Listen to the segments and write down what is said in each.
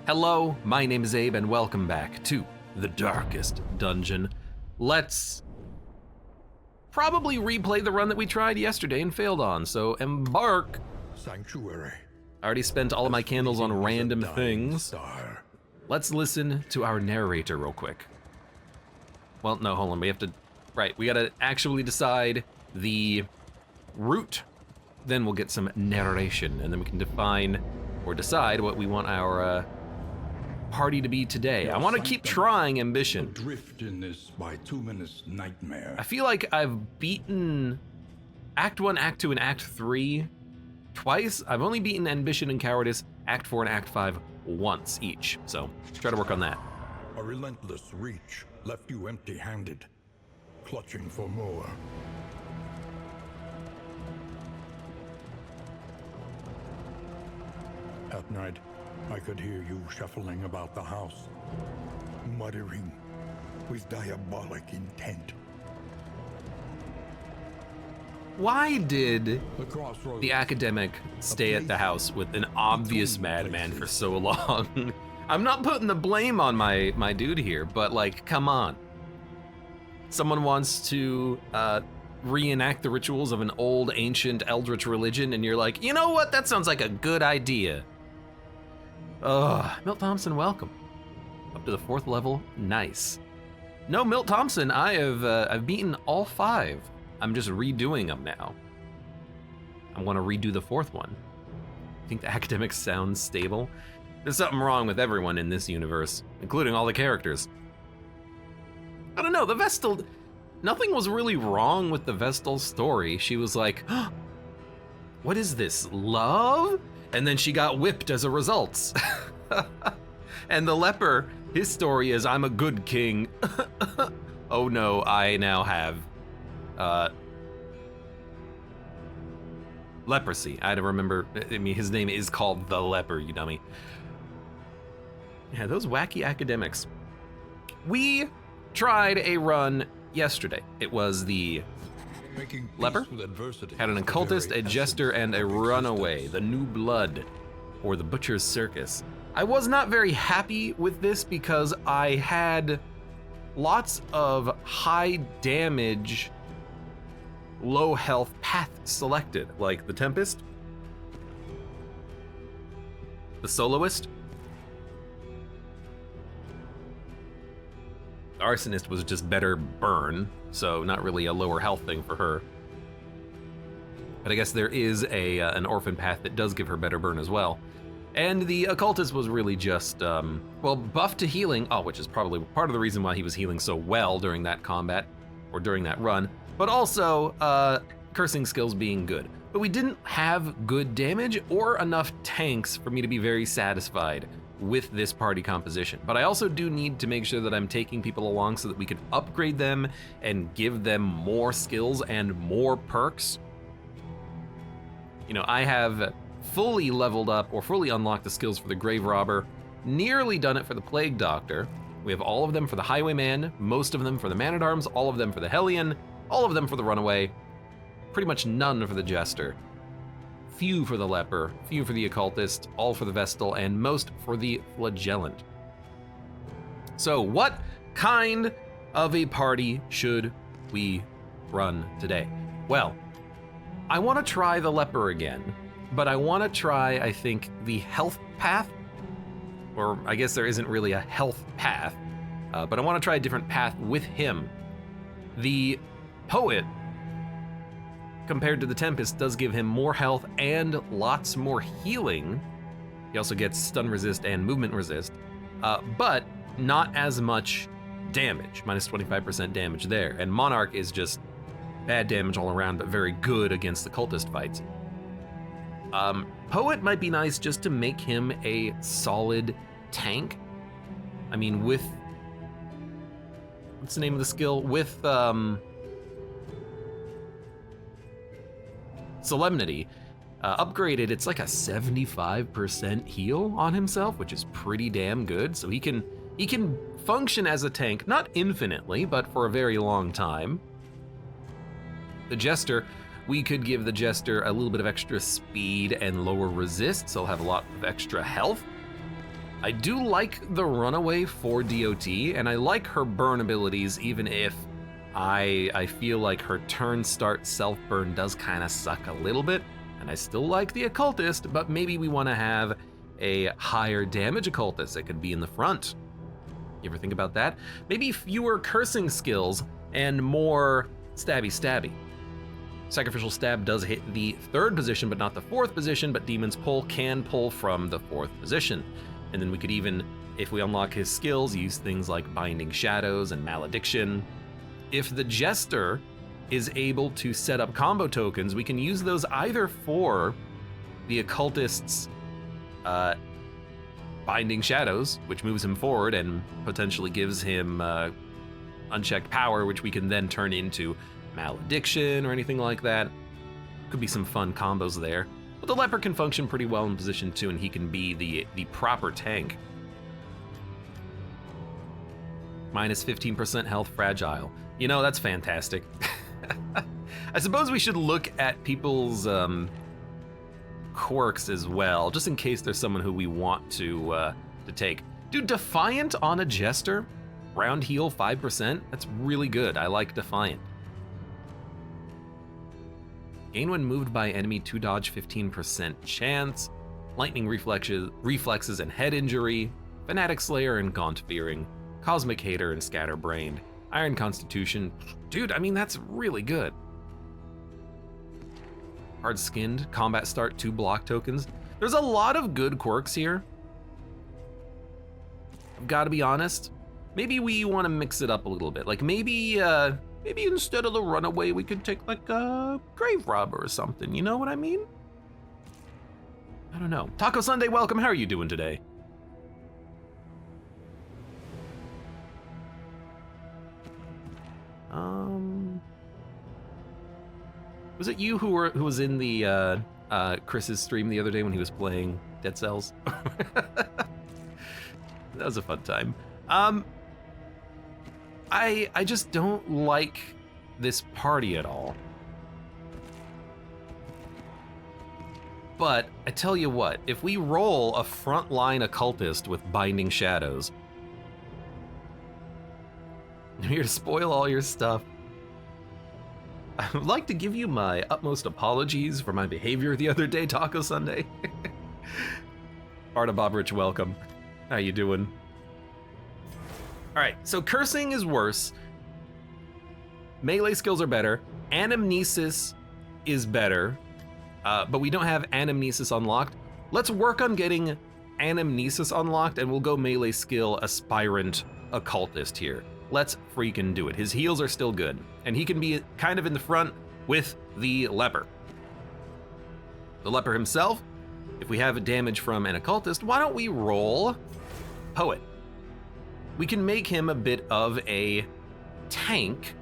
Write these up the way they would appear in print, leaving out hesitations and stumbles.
Hello, my name is Abe, and welcome back to the darkest dungeon. Let's probably replay the run that we tried yesterday and failed on, so embark. Sanctuary. I already spent all of my candles on random things. Star. Let's listen to our narrator real quick. Well, no, hold on, we gotta actually decide the route. Then we'll get some narration, and then we can define or decide what we want our party to be today. I want to keep trying ambition. Adrift in this bituminous nightmare. I feel like I've beaten Act 1, Act 2, and Act 3 twice. I've only beaten Ambition and Cowardice, Act 4 and Act 5 once each. So try to work on that. A relentless reach left you empty-handed, clutching for more. At night, I could hear you shuffling about the house, muttering with diabolic intent. Why did The crossroads. the academic stay at the house with an obvious madman for so long? I'm not putting the blame on my dude here, but like, come on. Someone wants to reenact the rituals of an old, ancient, eldritch religion, and you're like, you know what? That sounds like a good idea. Milt Thompson, welcome. Up to the 4th level, nice. No, Milt Thompson, I've beaten all 5. I'm just redoing them now. I want to redo the 4th one. I think the academic sounds stable. There's something wrong with everyone in this universe, including all the characters. I don't know, the Vestal, nothing was really wrong with the Vestal's story. She was like, oh, what is this, love? And then she got whipped as a result. And the leper, his story is, I'm a good king. Oh no, I now have leprosy. I had to remember, I mean, his name is called the leper, you dummy. Yeah, those wacky academics. We tried a run yesterday. It was the leper, had an occultist, a jester, and a runaway, the new blood, or the butcher's circus. I was not very happy with this because I had lots of high damage, low health paths selected, like the Tempest, the Soloist, the Arsonist was just better burn, so not really a lower health thing for her. But I guess there is an orphan path that does give her better burn as well. And the Occultist was really just, well, buff to healing, which is probably part of the reason why he was healing so well during that combat, or during that run, but also cursing skills being good. But we didn't have good damage or enough tanks for me to be very satisfied with this party composition. But I also do need to make sure that I'm taking people along so that we can upgrade them and give them more skills and more perks. You know, I have fully leveled up or fully unlocked the skills for the Grave Robber, nearly done it for the Plague Doctor. We have all of them for the Highwayman, most of them for the Man-at-Arms, all of them for the Hellion, all of them for the Runaway, pretty much none for the Jester. Few for the Leper, few for the Occultist, all for the Vestal, and most for the Flagellant. So what kind of a party should we run today? Well, I want to try the Leper again, but I want to try, I think, the health path, or I guess there isn't really a health path, but I want to try a different path with him. The Poet, compared to the Tempest, does give him more health and lots more healing. He also gets stun resist and movement resist, but not as much damage, minus 25% damage there. And Monarch is just bad damage all around, but very good against the cultist fights. Poet might be nice just to make him a solid tank. I mean, with, what's the name of the skill? With, Solemnity, upgraded, it's like a 75% heal on himself, which is pretty damn good. So he can function as a tank, not infinitely, but for a very long time. The Jester, we could give the Jester a little bit of extra speed and lower resist, so he'll have a lot of extra health. I do like the runaway for DOT, and I like her burn abilities, even if I feel like her turn start self-burn does kind of suck a little bit. And I still like the occultist, but maybe we want to have a higher damage occultist that could be in the front. You ever think about that? Maybe fewer cursing skills and more stabby. Sacrificial Stab does hit the 3rd position, but not the 4th position, but Demon's Pull can pull from the 4th position. And then we could even, if we unlock his skills, use things like Binding Shadows and Malediction. If the Jester is able to set up combo tokens, we can use those either for the occultist's Binding Shadows, which moves him forward and potentially gives him unchecked power, which we can then turn into Malediction or anything like that. Could be some fun combos there. But the Leper can function pretty well in position 2, and he can be the proper tank. Minus 15% health fragile. You know, that's fantastic. I suppose we should look at people's quirks as well, just in case there's someone who we want to take. Dude, Defiant on a Jester? Round heal 5%? That's really good. I like Defiant. Gain when moved by enemy 2 dodge 15% chance. Lightning reflexes and head injury. Fanatic Slayer and Gaunt Fearing. Cosmic Hater and Scatterbrained. Iron Constitution. Dude, I mean, that's really good. Hard Skinned, Combat Start, 2 block tokens. There's a lot of good quirks here. I've got to be honest. Maybe we want to mix it up a little bit. Like maybe instead of the Runaway, we could take like a Grave Robber or something. You know what I mean? I don't know. Taco Sunday, welcome. How are you doing today? Was it you who was in the Chris's stream the other day when he was playing Dead Cells? That was a fun time. I just don't like this party at all. But I tell you what, if we roll a frontline occultist with Binding Shadows, I'm here to spoil all your stuff. I would like to give you my utmost apologies for my behavior the other day, Taco Sunday. Arta Bobrich, welcome. How you doing? All right, so cursing is worse. Melee skills are better. Anamnesis is better, but we don't have Anamnesis unlocked. Let's work on getting Anamnesis unlocked, and we'll go melee skill Aspirant Occultist here. Let's freaking do it. His heals are still good, and he can be kind of in the front with the Leper. The Leper himself, if we have a damage from an Occultist, why don't we roll Poet? We can make him a bit of a tank.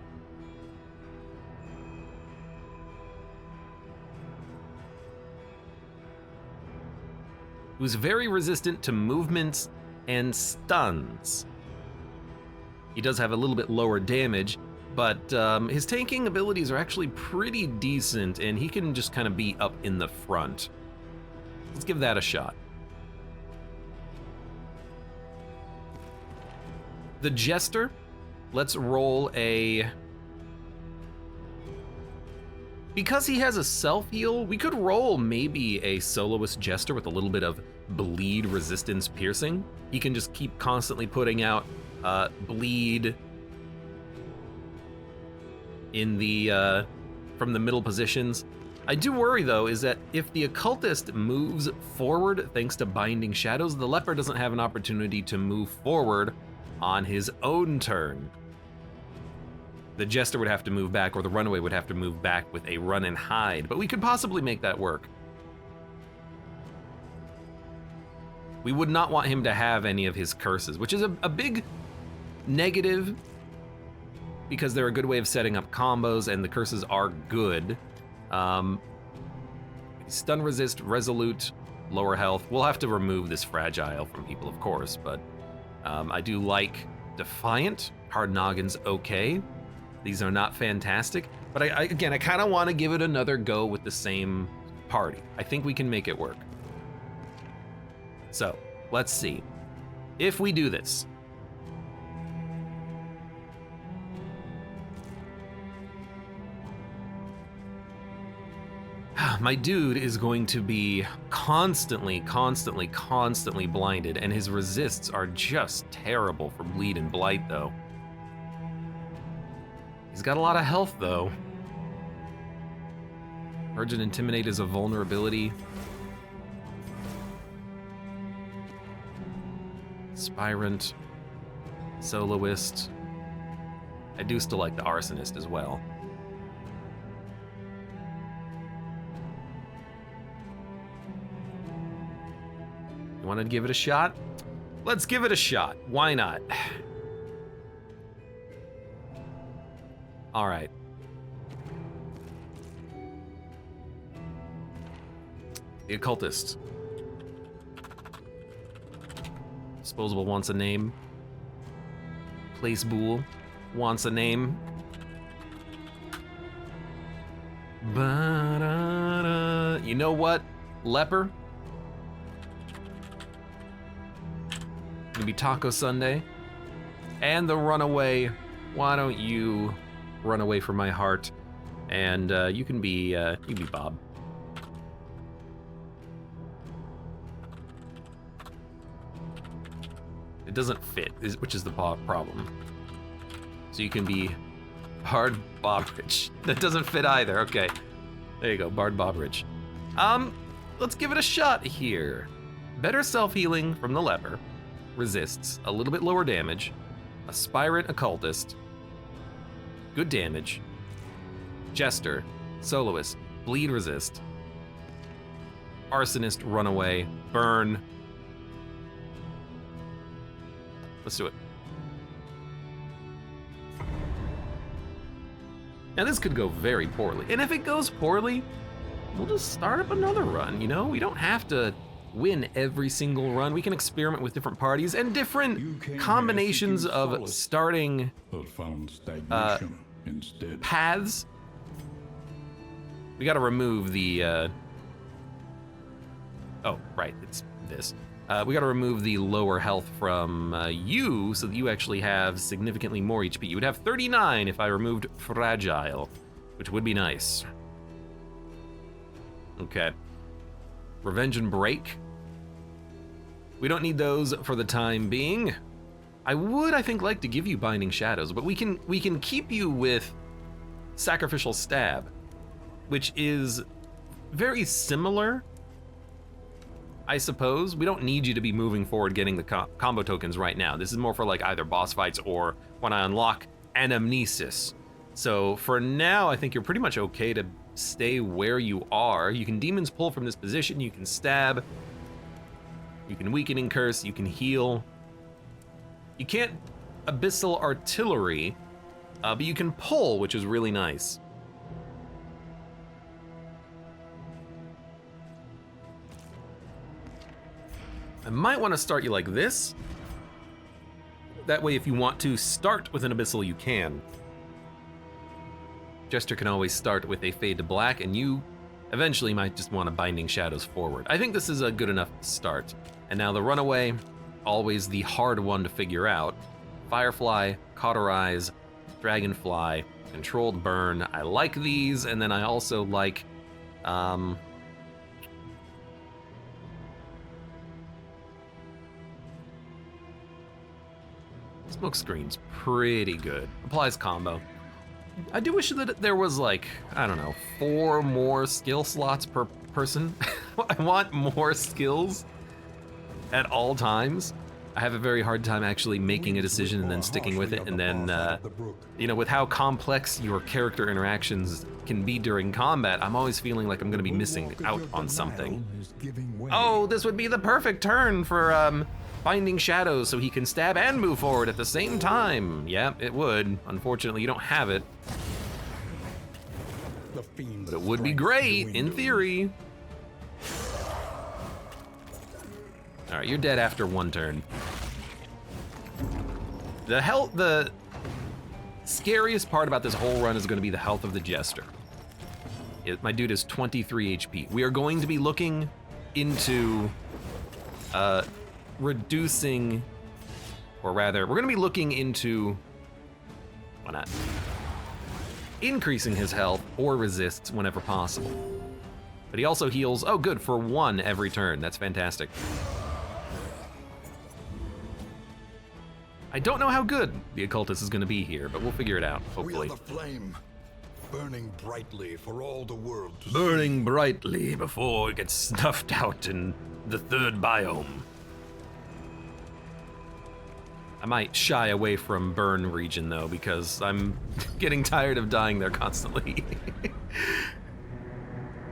Who's very resistant to movements and stuns. He does have a little bit lower damage, but his tanking abilities are actually pretty decent, and he can just kind of be up in the front. Let's give that a shot. The Jester, let's roll a... Because he has a self-heal, we could roll maybe a Soloist Jester with a little bit of bleed resistance piercing. He can just keep constantly putting out bleed in the from the middle positions. I do worry though is that if the Occultist moves forward thanks to Binding Shadows, the Leper doesn't have an opportunity to move forward on his own turn. The Jester would have to move back, or the Runaway would have to move back with a run and hide, but we could possibly make that work. We would not want him to have any of his curses, which is a big negative, because they're a good way of setting up combos, and the curses are good. Stun resist, resolute, lower health. We'll have to remove this fragile from people, of course, but I do like Defiant. Hard Noggin's okay. These are not fantastic, but I kind of want to give it another go with the same party. I think we can make it work. So, let's see. If we do this, my dude is going to be constantly blinded, and his resists are just terrible for bleed and blight, though. He's got a lot of health, though. Urgent Intimidate is a vulnerability. Spirant, Soloist. I do still like the Arsonist as well. You want to give it a shot? Let's give it a shot. Why not? All right. The Occultist. Disposable wants a name. Place Bool wants a name. Ba-da-da. You know what, Leper? Gonna be Taco Sunday. And the Runaway. Why don't you run away from my heart? And you can be Bob. It doesn't fit, which is the problem. So you can be Bard Bobridge. That doesn't fit either. Okay, there you go, Bard Bobridge. Let's give it a shot here. Better self-healing from the Leper. Resists, a little bit lower damage. Aspirant Occultist. Good damage. Jester, Soloist, bleed resist. Arsonist, runaway, burn. Let's do it. Now this could go very poorly, and if it goes poorly, we'll just start up another run, you know? We don't have to win every single run. We can experiment with different parties and different combinations of starting paths. We gotta remove the, oh, right, it's this. We gotta remove the lower health from you so that you actually have significantly more HP. You would have 39 if I removed Fragile, which would be nice. Okay. Revenge and Break. We don't need those for the time being. I would, I think, like to give you Binding Shadows, but we can keep you with Sacrificial Stab, which is very similar, I suppose. We don't need you to be moving forward getting the combo tokens right now. This is more for like either boss fights or when I unlock Anamnesis. So for now, I think you're pretty much okay to stay where you are. You can Demon's Pull from this position, you can stab, you can Weakening Curse, you can heal. You can't Abyssal Artillery, but you can pull, which is really nice. I might want to start you like this. That way, if you want to start with an Abyssal, you can. Jester can always start with a Fade to Black, and you eventually might just want to Binding Shadows forward. I think this is a good enough start. And now the Runaway, always the hard one to figure out. Firefly, Cauterize, Dragonfly, Controlled Burn. I like these, and then I also like, Smoke Screen's pretty good. Applies combo. I do wish that there was like, I don't know, 4 more skill slots per person. I want more skills at all times. I have a very hard time actually making a decision and then sticking with it, and then, you know, with how complex your character interactions can be during combat, I'm always feeling like I'm gonna be missing out on something. Oh, this would be the perfect turn for, Binding Shadows so he can stab and move forward at the same time. Yeah, it would. Unfortunately, you don't have it. But it would be great, in theory. All right, you're dead after 1 turn. The scariest part about this whole run is gonna be the health of the Jester. My dude is 23 HP. We are going to be looking into, reducing Or rather, we're going to be looking into... Why not? Increasing his health or resists whenever possible. But he also heals, oh good, for 1 every turn. That's fantastic. I don't know how good the occultist is going to be here, but we'll figure it out, hopefully. We are the flame, burning brightly for all the world to see. Burning brightly before it gets snuffed out in the 3rd biome. I might shy away from burn region though, because I'm getting tired of dying there constantly.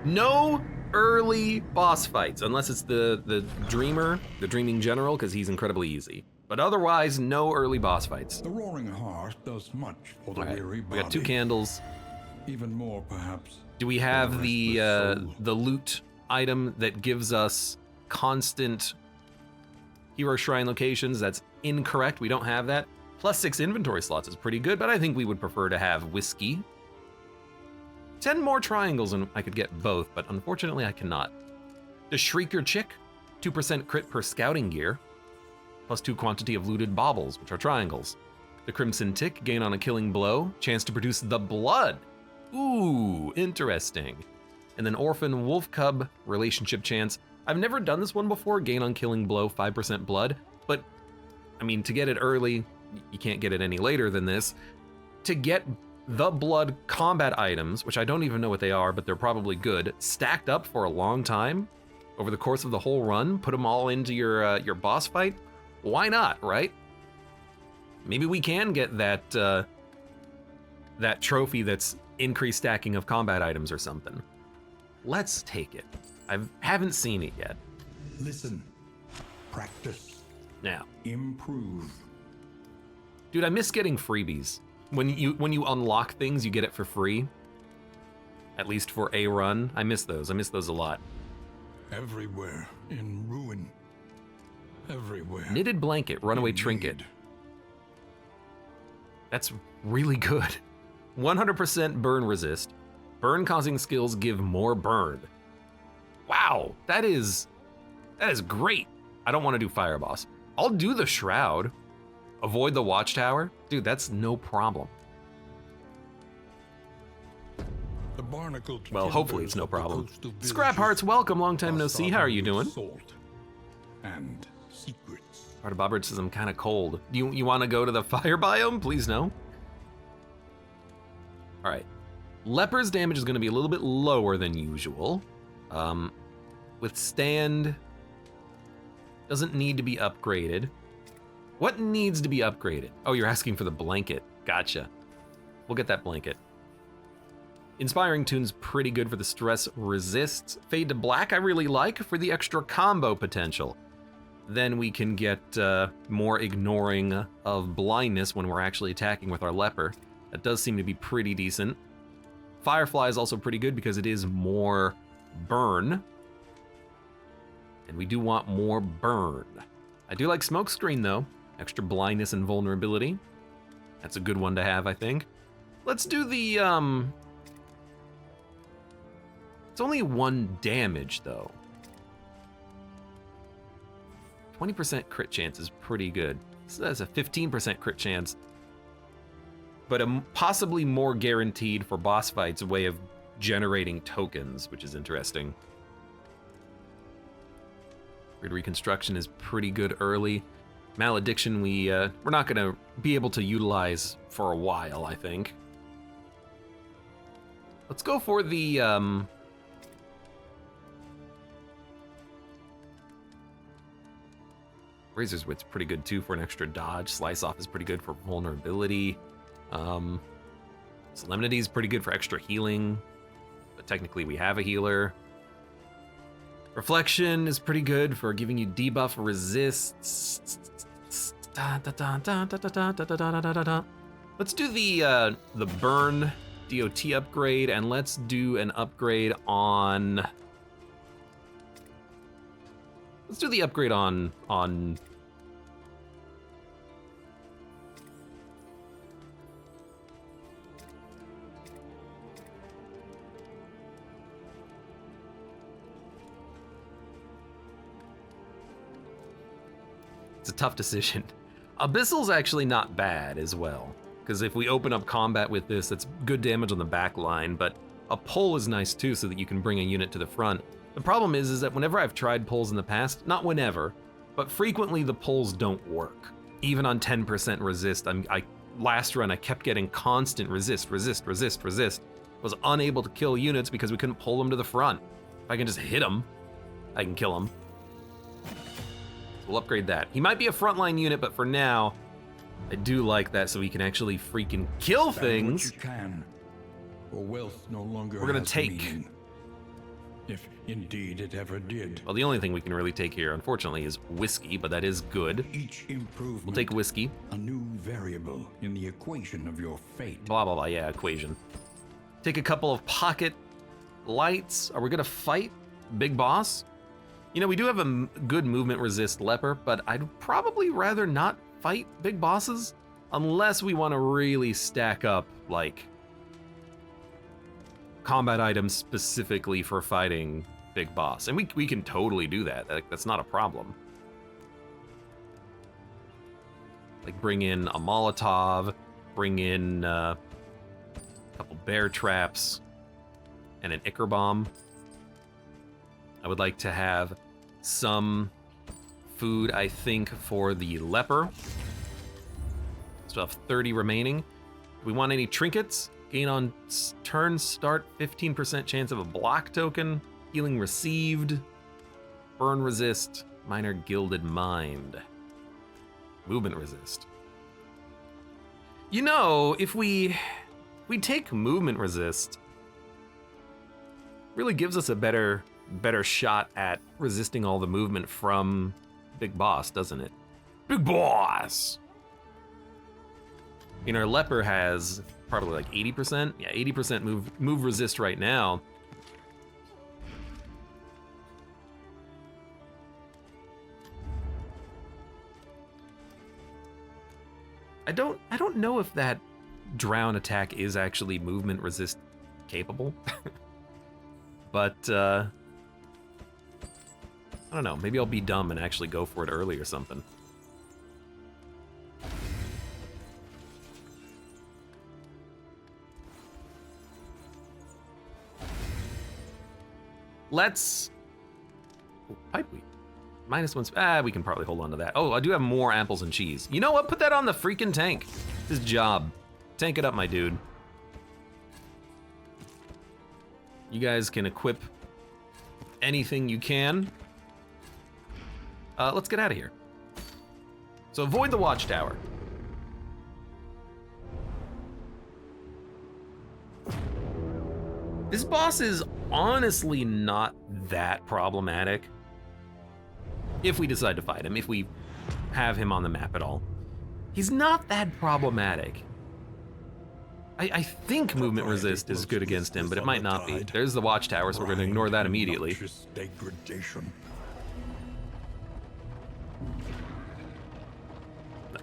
No early boss fights, unless it's the Dreamer, the Dreaming General, because he's incredibly easy. But otherwise, no early boss fights. The roaring heart does much for the weary body. We got 2 candles. Even more, perhaps. Do we have the loot item that gives us constant hero shrine locations? That's incorrect. We don't have that. +6 inventory slots is pretty good, but I think we would prefer to have whiskey. 10 more triangles and I could get both, but unfortunately I cannot. The Shrieker Chick, 2% crit per scouting gear, +2 quantity of looted baubles, which are triangles. The Crimson Tick, gain on a killing blow, chance to produce the blood. Ooh, interesting. And then Orphan Wolf Cub, relationship chance. I've never done this one before, gain on killing blow, 5% blood, but I mean, to get it early, you can't get it any later than this. To get the blood combat items, which I don't even know what they are, but they're probably good, stacked up for a long time, over the course of the whole run, put them all into your boss fight, why not, right? Maybe we can get that that trophy that's increased stacking of combat items or something. Let's take it. I haven't seen it yet. Listen, practice, Now, improve. dude, I miss getting freebies. When you unlock things, you get it for free. At least for a run. I miss those. I miss those a lot. Everywhere in ruin. Everywhere. Knitted blanket, runaway in trinket. need. That's really good. 100% burn resist. Burn causing skills give more burn. Wow, that is great. I don't want to do fire boss. I'll do the shroud. Avoid the watchtower. Dude, that's no problem. The barnacled Well, hopefully timbers it's no of the problem. coastal Scrap villages Hearts, welcome. Long time no see. How are you sodden with doing? Salt and secrets. Arta Bobbert says I'm kind of cold. You want to go to the fire biome? Please no. All right. Leper's damage is going to be a little bit lower than usual. Withstand doesn't need to be upgraded. What needs to be upgraded? Oh, you're asking for the blanket. Gotcha. We'll get that blanket. Inspiring Tune's pretty good for the stress resists. Fade to Black I really like for the extra combo potential. Then we can get more ignoring of blindness when we're actually attacking with our leper. That does seem to be pretty decent. Firefly is also pretty good because it is more burn. And we do want more burn. I do like Smokescreen though. Extra blindness and vulnerability. That's a good one to have, I think. Let's do the, it's only 1 damage though. 20% crit chance is pretty good. So that's a 15% crit chance. But a possibly more guaranteed for boss fights way of generating tokens, which is interesting. Grid Reconstruction is pretty good early. Malediction we're not gonna be able to utilize for a while, I think. Let's go for the Razor's Wit's pretty good too for an extra dodge. Slice Off is pretty good for vulnerability. Solemnity is pretty good for extra healing, but technically we have a healer. Reflection is pretty good for giving you debuff resists. Let's do the burn DOT upgrade, and let's do an upgrade on. Let's do the upgrade on. It's a tough decision. Abyssal's actually not bad as well, because if we open up combat with this, that's good damage on the back line, but a pull is nice too so that you can bring a unit to the front. The problem is that whenever I've tried pulls in the past, not whenever, but frequently the pulls don't work. Even on 10% resist, last run I kept getting constant resist. Was unable to kill units because we couldn't pull them to the front. If I can just hit them, I can kill them. We'll upgrade that. He might be a frontline unit, but for now, I do like that so we can actually freaking kill things. You can, for wealth no longer We're gonna has take. meaning, if indeed it ever did. Well, the only thing we can really take here, unfortunately, is whiskey, but that is good. Each improvement, We'll take whiskey. a new variable in the equation of your fate. Blah, blah, blah, yeah, equation. Take a couple of pocket lights. Are we gonna fight Big Boss? You know, we do have a good movement resist leper, but I'd probably rather not fight big bosses unless we want to really stack up, like, combat items specifically for fighting big boss. And we can totally do that. That's not a problem. Like, bring in a Molotov, bring in a couple bear traps, and an Ichor bomb. I would like to have some food, I think, for the leper. Still have 30 remaining. Do we want any trinkets? Gain on turn start 15% chance of a block token. Healing received. Burn resist. Minor gilded mind. Movement resist. You know, if we take movement resist, really gives us a better shot at resisting all the movement from Big Boss, doesn't it? Big Boss! You know, our leper has probably like 80%. Yeah, 80% move resist right now. I don't know if that drown attack is actually movement resist capable. But I don't know, maybe I'll be dumb and actually go for it early or something. Let's... Oh, pipe weed. -1... we can probably hold on to that. Oh, I do have more apples and cheese. You know what? Put that on the freaking tank. His job. Tank it up, my dude. You guys can equip anything you can. Let's get out of here. So avoid the watchtower. This boss is honestly not that problematic. If we decide to fight him, if we have him on the map at all. He's not that problematic. I think movement resist is good against him, but it might not be. There's the watchtower, so we're going to ignore that immediately. Degradation.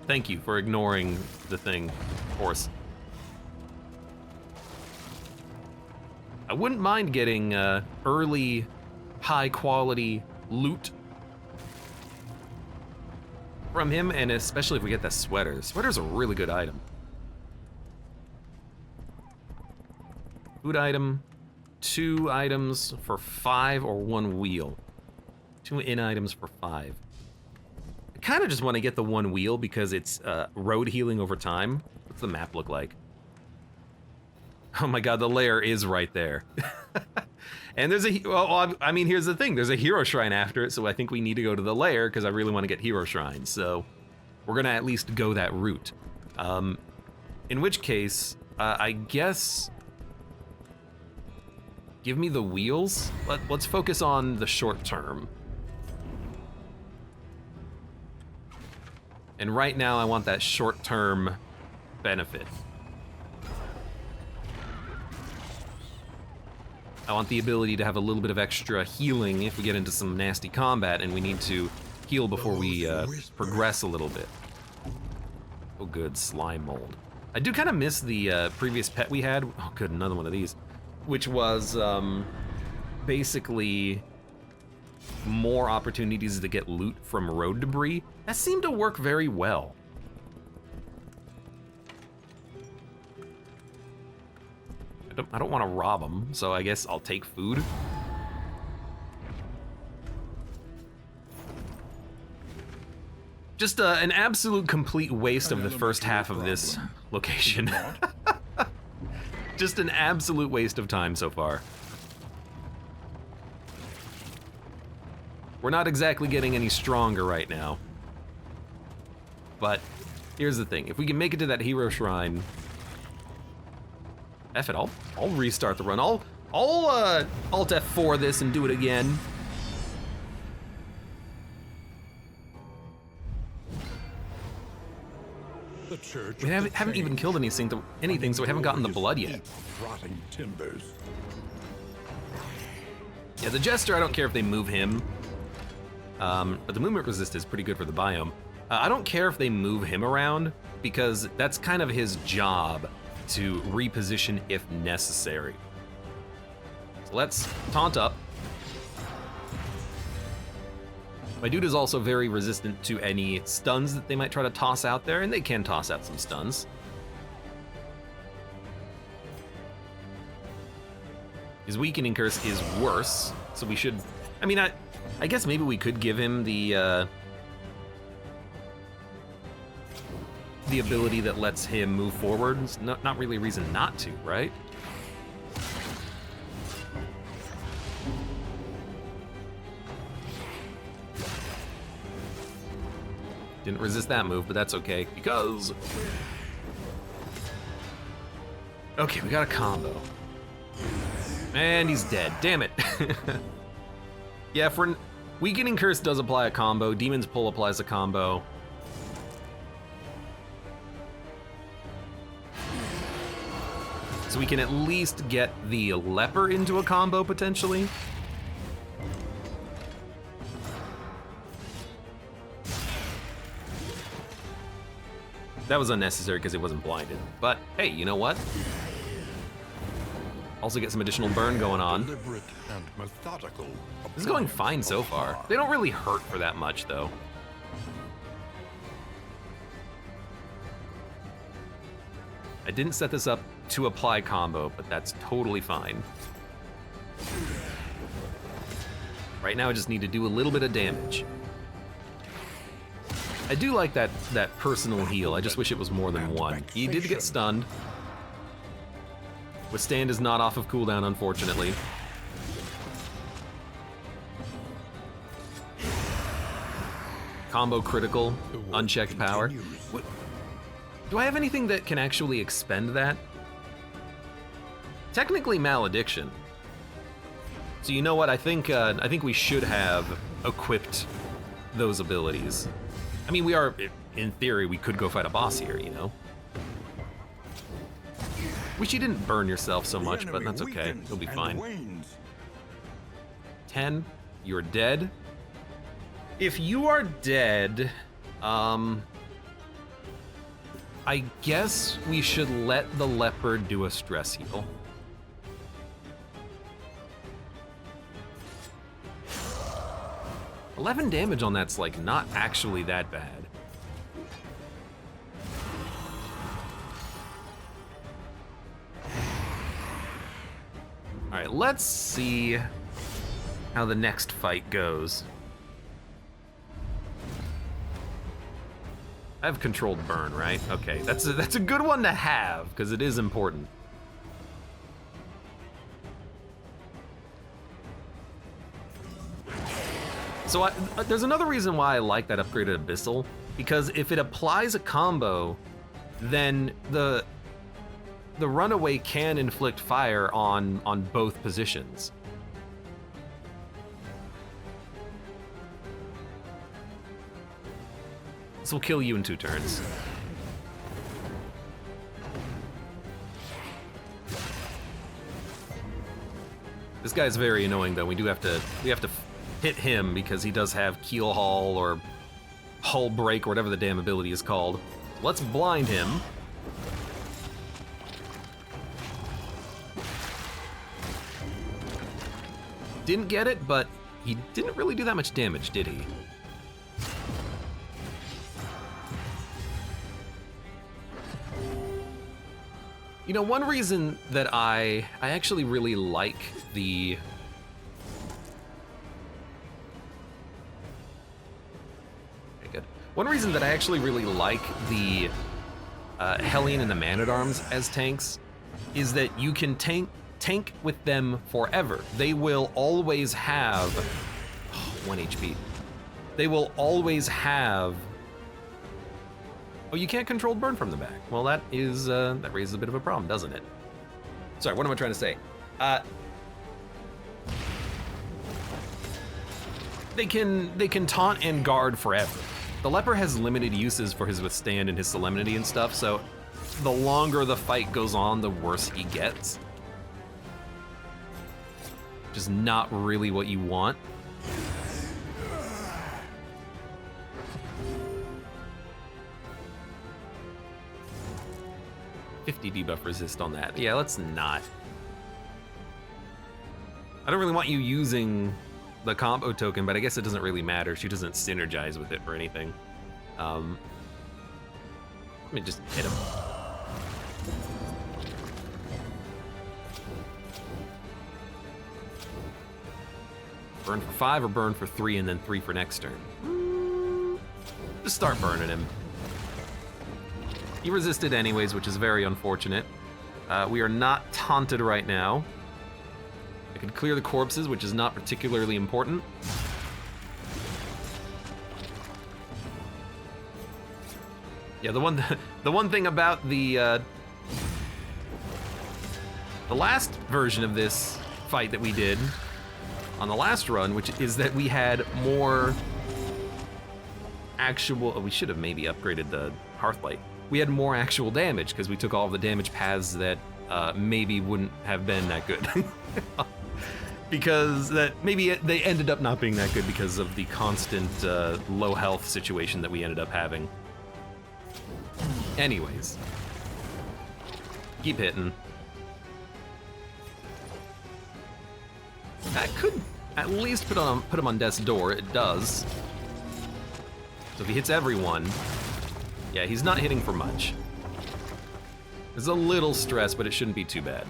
Thank you for ignoring the thing, horse. I wouldn't mind getting early, high-quality loot from him, and especially if we get that sweater. The sweater's a really good item. Food item, 2 items for 5 or 1 wheel. 2 in items for 5. I kind of just want to get the 1 wheel because it's road healing over time. What's the map look like? Oh my god, the lair is right there. And there's a, well, I mean, here's the thing. There's a hero shrine after it, so I think we need to go to the lair because I really want to get hero shrines. So we're going to at least go that route. In which case, I guess... Give me the wheels. Let's focus on the short term. And right now I want that short term benefit. I want the ability to have a little bit of extra healing if we get into some nasty combat and we need to heal before we progress a little bit. Oh good, slime mold. I do kind of miss the previous pet we had. Oh good, another one of these. Which was basically more opportunities to get loot from road debris. That seemed to work very well. I don't want to rob him, so I guess I'll take food. Just an absolute complete waste of the first half of this location. Just an absolute waste of time so far. We're not exactly getting any stronger right now. But here's the thing, if we can make it to that hero shrine, F it, I'll restart the run. I'll Alt F4 this and do it again. The church We haven't even killed anything, so we haven't gotten the blood yet. Rotting timbers. Yeah, the Jester, I don't care if they move him. But the movement resist is pretty good for the biome. I don't care if they move him around, because that's kind of his job to reposition if necessary. So let's taunt up. My dude is also very resistant to any stuns that they might try to toss out there, and they can toss out some stuns. His weakening curse is worse, so we should... I mean, I guess maybe we could give him the ability that lets him move forward. It's not really a reason not to, right? Didn't resist that move, but that's okay, because... Okay, we got a combo. And he's dead, damn it. Yeah, for Weakening Curse does apply a combo, Demon's Pull applies a combo. So we can at least get the Leper into a combo, potentially. That was unnecessary because it wasn't blinded. But hey, you know what? Also get some additional burn going on. Deliberate and methodical. This is going fine so far. They don't really hurt for that much, though. I didn't set this up to apply combo, but that's totally fine. Right now I just need to do a little bit of damage. I do like that personal heal. I just wish it was more than one. He did get stunned. Withstand is not off of cooldown, unfortunately. Combo critical, unchecked power. What? Do I have anything that can actually expend that? Technically malediction. So you know what? I think we should have equipped those abilities. I mean, we are, in theory, we could go fight a boss here, you know? Wish you didn't burn yourself so much, but that's okay. You'll be fine. 10, you're dead. If you are dead, I guess we should let the leopard do a stress heal. $11 damage on that's like not actually that bad. All right, let's see how the next fight goes. I have controlled burn, right? Okay, that's a good one to have because it is important. So there's another reason why I like that upgraded Abyssal, because if it applies a combo, then the runaway can inflict fire on both positions. This will kill you in 2 turns. This guy's very annoying though. We have to hit him because he does have Keel Haul or Hull Break or whatever the damn ability is called. Let's blind him. Didn't get it, but he didn't really do that much damage, did he? You know, one reason that I actually really like the... Okay, good. One reason that I actually really like the Hellion and the Man-at-Arms as tanks is that you can tank with them forever. They will always have 1 HP. They will always have... Oh, you can't control burn from the back. Well, that is that raises a bit of a problem, doesn't it? Sorry, what am I trying to say? They can taunt and guard forever. The leper has limited uses for his withstand and his solemnity and stuff, so the longer the fight goes on, the worse he gets. Which is not really what you want. $50 debuff resist on that. Yeah, let's not. I don't really want you using the combo token, but I guess it doesn't really matter. She doesn't synergize with it or anything. Let me just hit him. Burn for 5 or burn for 3 and then 3 for next turn? Just start burning him. He resisted anyways, which is very unfortunate. We are not taunted right now. I could clear the corpses, which is not particularly important. Yeah, the one thing about the last version of this fight that we did on the last run, which is that we had more actual... Oh, we should have maybe upgraded the Hearthlight. We had more actual damage because we took all of the damage paths that maybe wouldn't have been that good. Because maybe they ended up not being that good because of the constant low health situation that we ended up having. Anyways. Keep hitting. That could at least put him on death's door. It does. So if he hits everyone, yeah, he's not hitting for much. There's a little stress, but it shouldn't be too bad.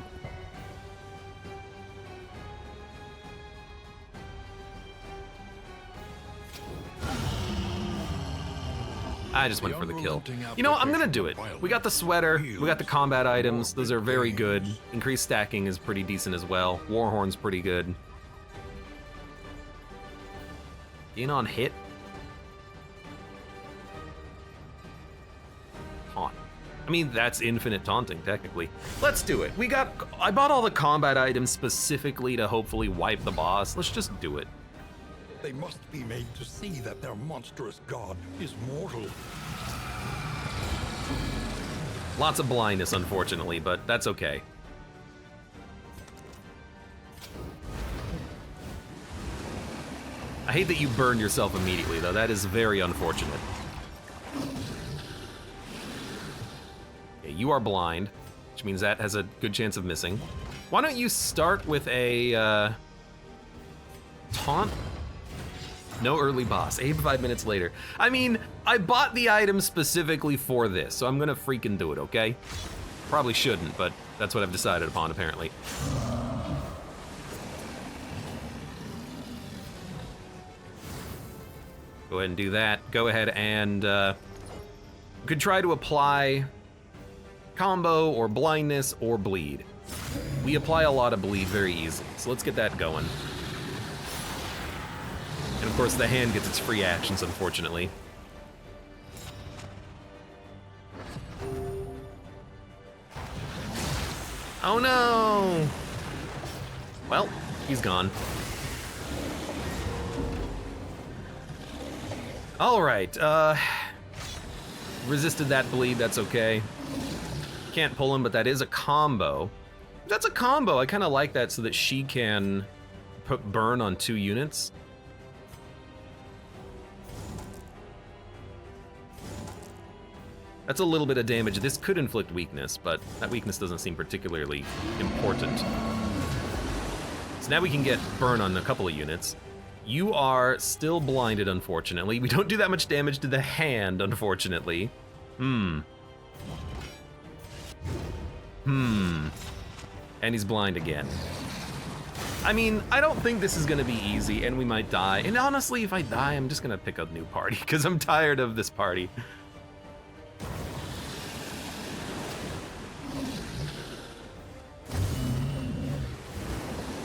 I just went for the kill. You know what, I'm gonna do it. We got the sweater, we got the combat items, those are very good. Increased stacking is pretty decent as well. Warhorn's pretty good. In on hit. Taunt. I mean, that's infinite taunting, technically. Let's do it. I bought all the combat items specifically to hopefully wipe the boss. Let's just do it. They must be made to see that their monstrous god is mortal. Lots of blindness, unfortunately, but that's okay. I hate that you burned yourself immediately, though. That is very unfortunate. Okay, you are blind, which means that has a good chance of missing. Why don't you start with a taunt? No early boss. Abe 5 minutes later. I mean, I bought the item specifically for this, so I'm gonna freaking do it, okay? Probably shouldn't, but that's what I've decided upon, apparently. Go ahead and do that. Go ahead and you could try to apply combo or blindness or bleed. We apply a lot of bleed very easily, so let's get that going. And of course the hand gets its free actions, unfortunately. Oh no! Well, he's gone. Alright, resisted that bleed, that's okay. Can't pull him, but that is a combo. That's a combo, I kinda like that so that she can put burn on 2 units. That's a little bit of damage. This could inflict weakness, but that weakness doesn't seem particularly important. So now we can get burn on a couple of units. You are still blinded, unfortunately. We don't do that much damage to the hand, unfortunately. And he's blind again. I mean, I don't think this is gonna be easy, and we might die. And honestly, if I die, I'm just gonna pick a new party, because I'm tired of this party.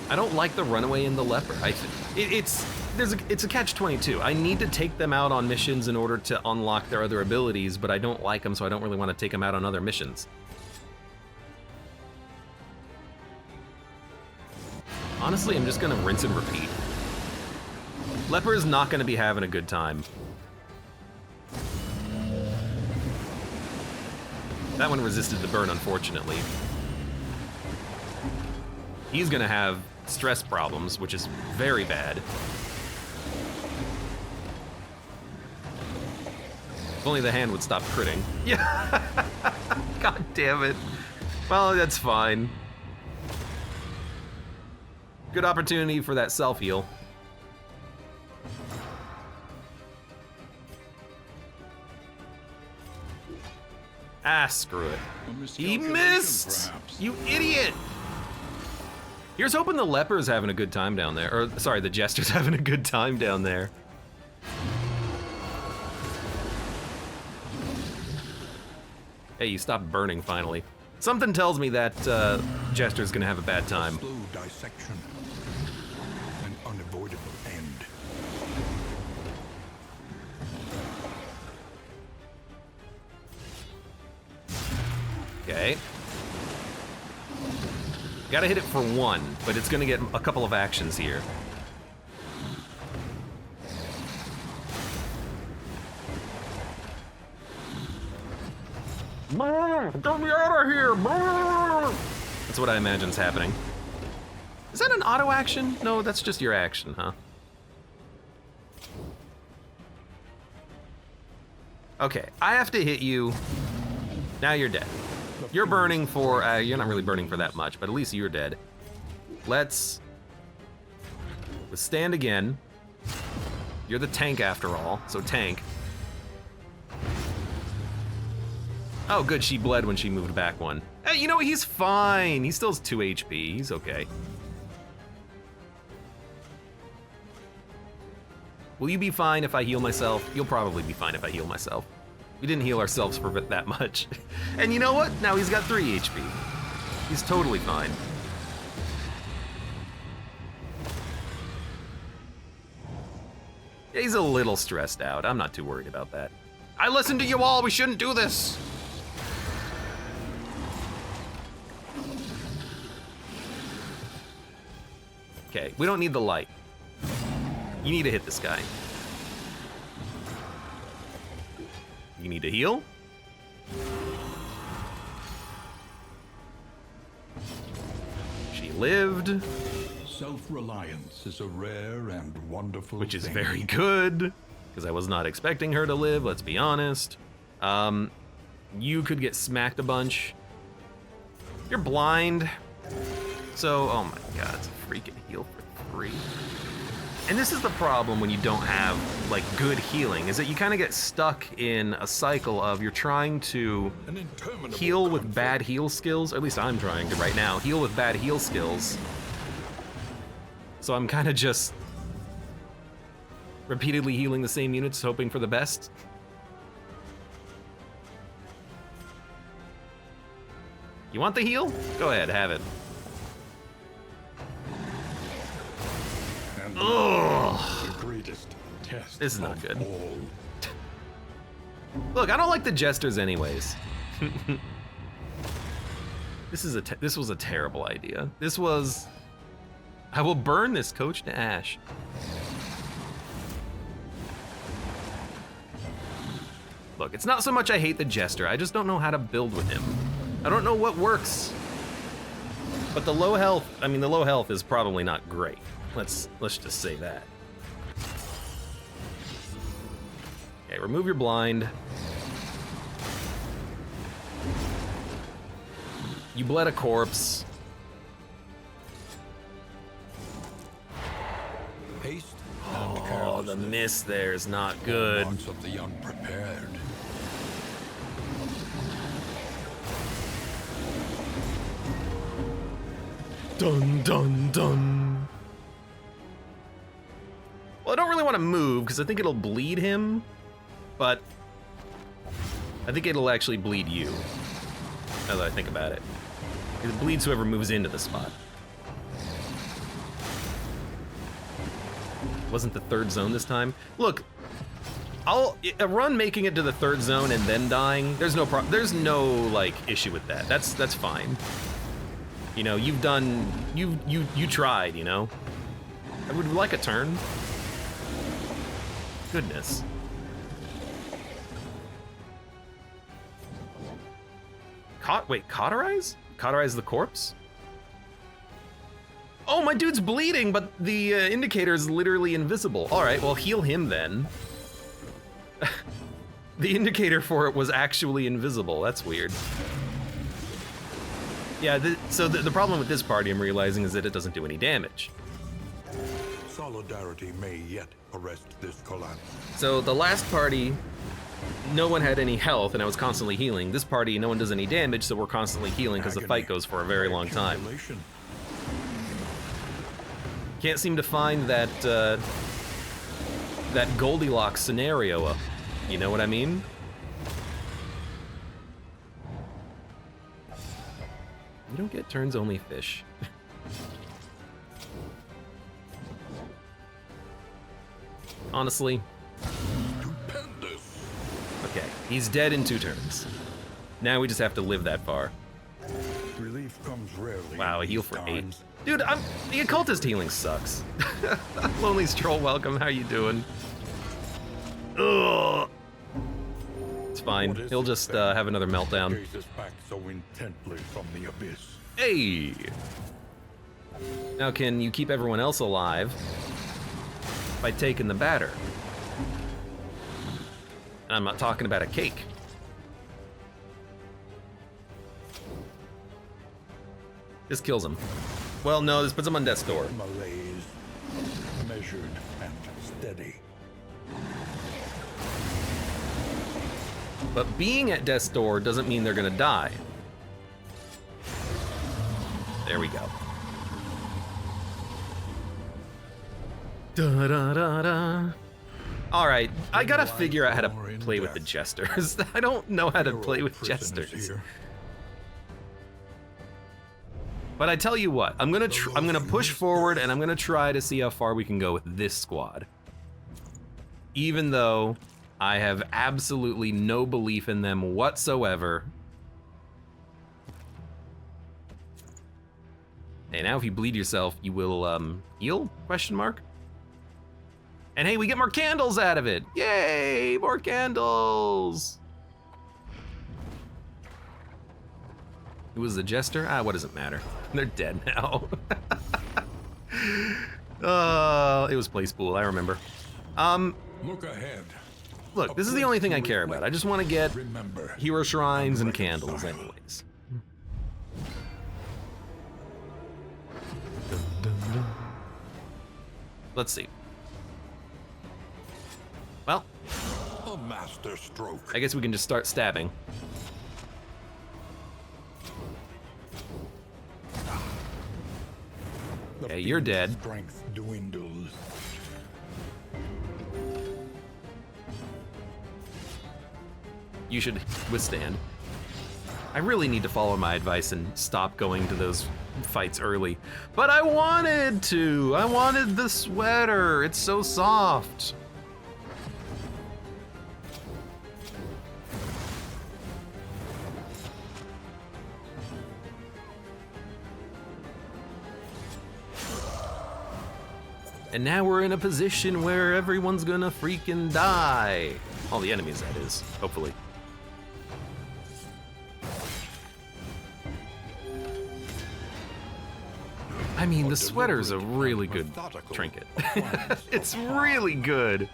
I don't like the runaway and the leper. It's a catch-22. I need to take them out on missions in order to unlock their other abilities, but I don't like them, so I don't really want to take them out on other missions. Honestly, I'm just gonna rinse and repeat. Leper is not gonna be having a good time. That one resisted the burn, unfortunately. He's gonna have stress problems, which is very bad. If only the hand would stop critting. Yeah. God damn it. Well, that's fine. Good opportunity for that self-heal. Ah, screw it. He missed! Perhaps. You idiot! Here's hoping the leper's having a good time down there. Or, sorry, the jester's having a good time down there. Hey, you stopped burning finally. Something tells me that jester's gonna have a bad time. Slow dissection. An unavoidable end. Okay. Gotta hit it for one, but it's gonna get a couple of actions here. Get me out of here! That's what I imagine's happening. Is that an auto action? No, that's just your action, huh? Okay, I have to hit you. Now you're dead. You're burning for, you're not really burning for that much, but at least you're dead. Let's withstand again. You're the tank after all, so tank. Oh, good, she bled when she moved back one. Hey, you know what, he's fine. He still has 2 HP, he's okay. Will you be fine if I heal myself? You'll probably be fine if I heal myself. We didn't heal ourselves for that much. And you know what? Now he's got 3 HP. He's totally fine. Yeah, he's a little stressed out. I'm not too worried about that. I listened to you all. We shouldn't do this. Okay, we don't need the light. You need to hit this guy. You need to heal. She lived. Self-reliance is a rare and wonderful which is thing. very good, because I was not expecting her to live, let's be honest. You could get smacked a bunch. You're blind. So, oh my god, it's a freaking heal for 3. And this is the problem when you don't have, like, good healing, is that you kind of get stuck in a cycle of you're trying to heal with bad heal skills, or at least I'm trying to right now, heal with bad heal skills. So I'm kind of just repeatedly healing the same units, hoping for the best. You want the heal? Go ahead, have it. Ugh. The greatest test. This is not good. All. Look, I don't like the jesters anyways. This was a terrible idea. This was... I will burn this coach to ash. Look, it's not so much I hate the jester, I just don't know how to build with him. I don't know what works. But the low health is probably not great. Let's just say that. Okay, remove your blind. You bled a corpse. Haste Oh, the miss there is not good. Wants of the unprepared. Dun, dun, dun. Well, I don't really want to move, because I think it'll bleed him, but I think it'll actually bleed you, now that I think about it. It bleeds whoever moves into the spot. Wasn't the third zone this time? Look, a run making it to the third zone and then dying, there's no like issue with that. That's fine. You know, you tried, you know? I would like a turn. Goodness. Wait, cauterize? Cauterize the corpse? Oh, my dude's bleeding, but the indicator is literally invisible. All right, well, heal him then. The indicator for it was actually invisible. That's weird. Yeah, so the problem with this party, I'm realizing, is that it doesn't do any damage. Solidarity may yet arrest this collapse. So the last party, no one had any health, and I was constantly healing. This party, no one does any damage, so we're constantly healing because the fight goes for a very long time. Can't seem to find that that Goldilocks scenario. You know what I mean? You don't get turns, only fish. Honestly. Stupendous. Okay, he's dead in 2 turns. Now we just have to live that far. Relief comes rarely. Wow, a heal for 8. times. Dude, the occultist healing sucks. Lonely Stroll, welcome, how you doing? Ugh. It's fine, he'll just have another meltdown. Gazes back so intently from the abyss. Hey! Now can you keep everyone else alive by taking the batter? And I'm not talking about a cake. This kills him. Well, no, this puts him on death's door. Malaise, measured and steady. But being at death's door doesn't mean they're gonna die. There we go. Da da da da. All right, I gotta figure out how to play with the jesters. I don't know how to play with jesters. But I tell you what, I'm gonna push forward and I'm gonna try to see how far we can go with this squad. Even though I have absolutely no belief in them whatsoever. Hey, now if you bleed yourself, you will heal? Question mark. And hey, we get more candles out of it. Yay, more candles. Who was the jester? What does it matter? They're dead now. It was Play Spool, I remember. Look ahead. Look, this is the only thing I care about. I just want to get hero shrines and candles anyways. Let's see. Well, A master stroke. I guess we can just start stabbing. Okay, you're dead. Strength dwindles. You should withstand. I really need to follow my advice and stop going to those fights early. But I wanted to! I wanted the sweater! It's so soft! And now we're in a position where everyone's gonna freaking die. All the enemies, that is, hopefully. I mean, the sweater's a really good trinket. It's really good.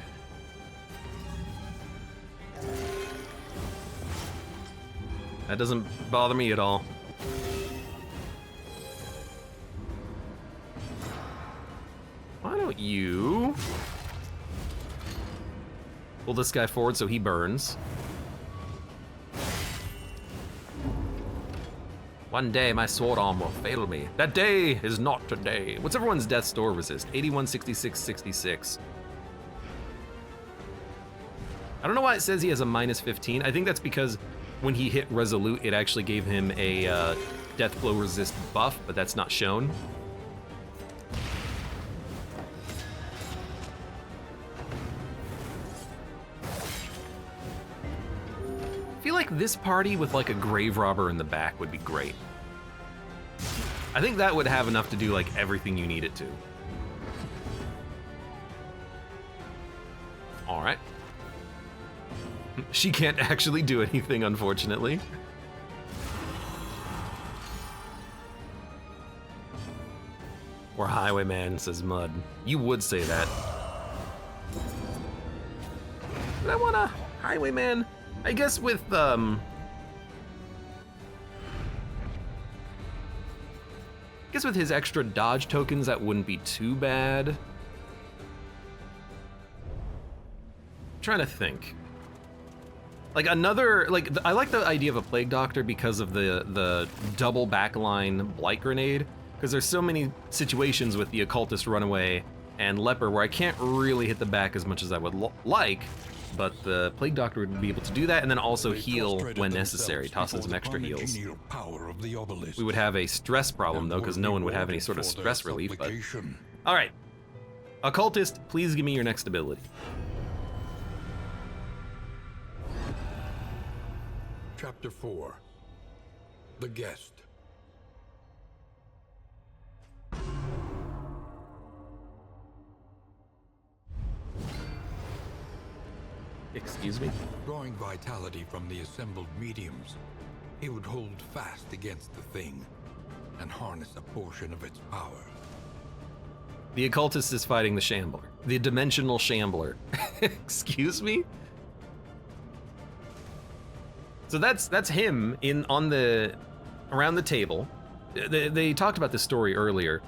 That doesn't bother me at all. Why don't you pull this guy forward so he burns? One day my sword arm will fail me. That day is not today. What's everyone's death's door resist? 81, 66, 66. I don't know why it says he has a minus 15. I think that's because when he hit Resolute, it actually gave him a death blow resist buff, but that's not shown. I feel like this party with like a grave robber in the back would be great. I think that would have enough to do like everything you need it to. All right. She can't actually do anything, unfortunately. Or Highwayman, says Mud. You would say that. But I want a Highwayman. I guess with, I guess with his extra dodge tokens, that wouldn't be too bad. I'm trying to think. Like another, like, I like the idea of a Plague Doctor because of the double backline Blight Grenade, because there's so many situations with the Occultist Runaway and Leper where I can't really hit the back as much as I would like, but the Plague Doctor would be able to do that and then also heal when necessary, toss in some extra heals. We would have a stress problem though, because no one would have any sort of stress relief, but... All right, Occultist, please give me your next ability. Chapter 4. The Guest. Excuse me? Drawing vitality from the assembled mediums, he would hold fast against the thing and harness a portion of its power. The Occultist is fighting the Shambler. The Dimensional Shambler. Excuse me? So that's him around the table. They talked about this story earlier.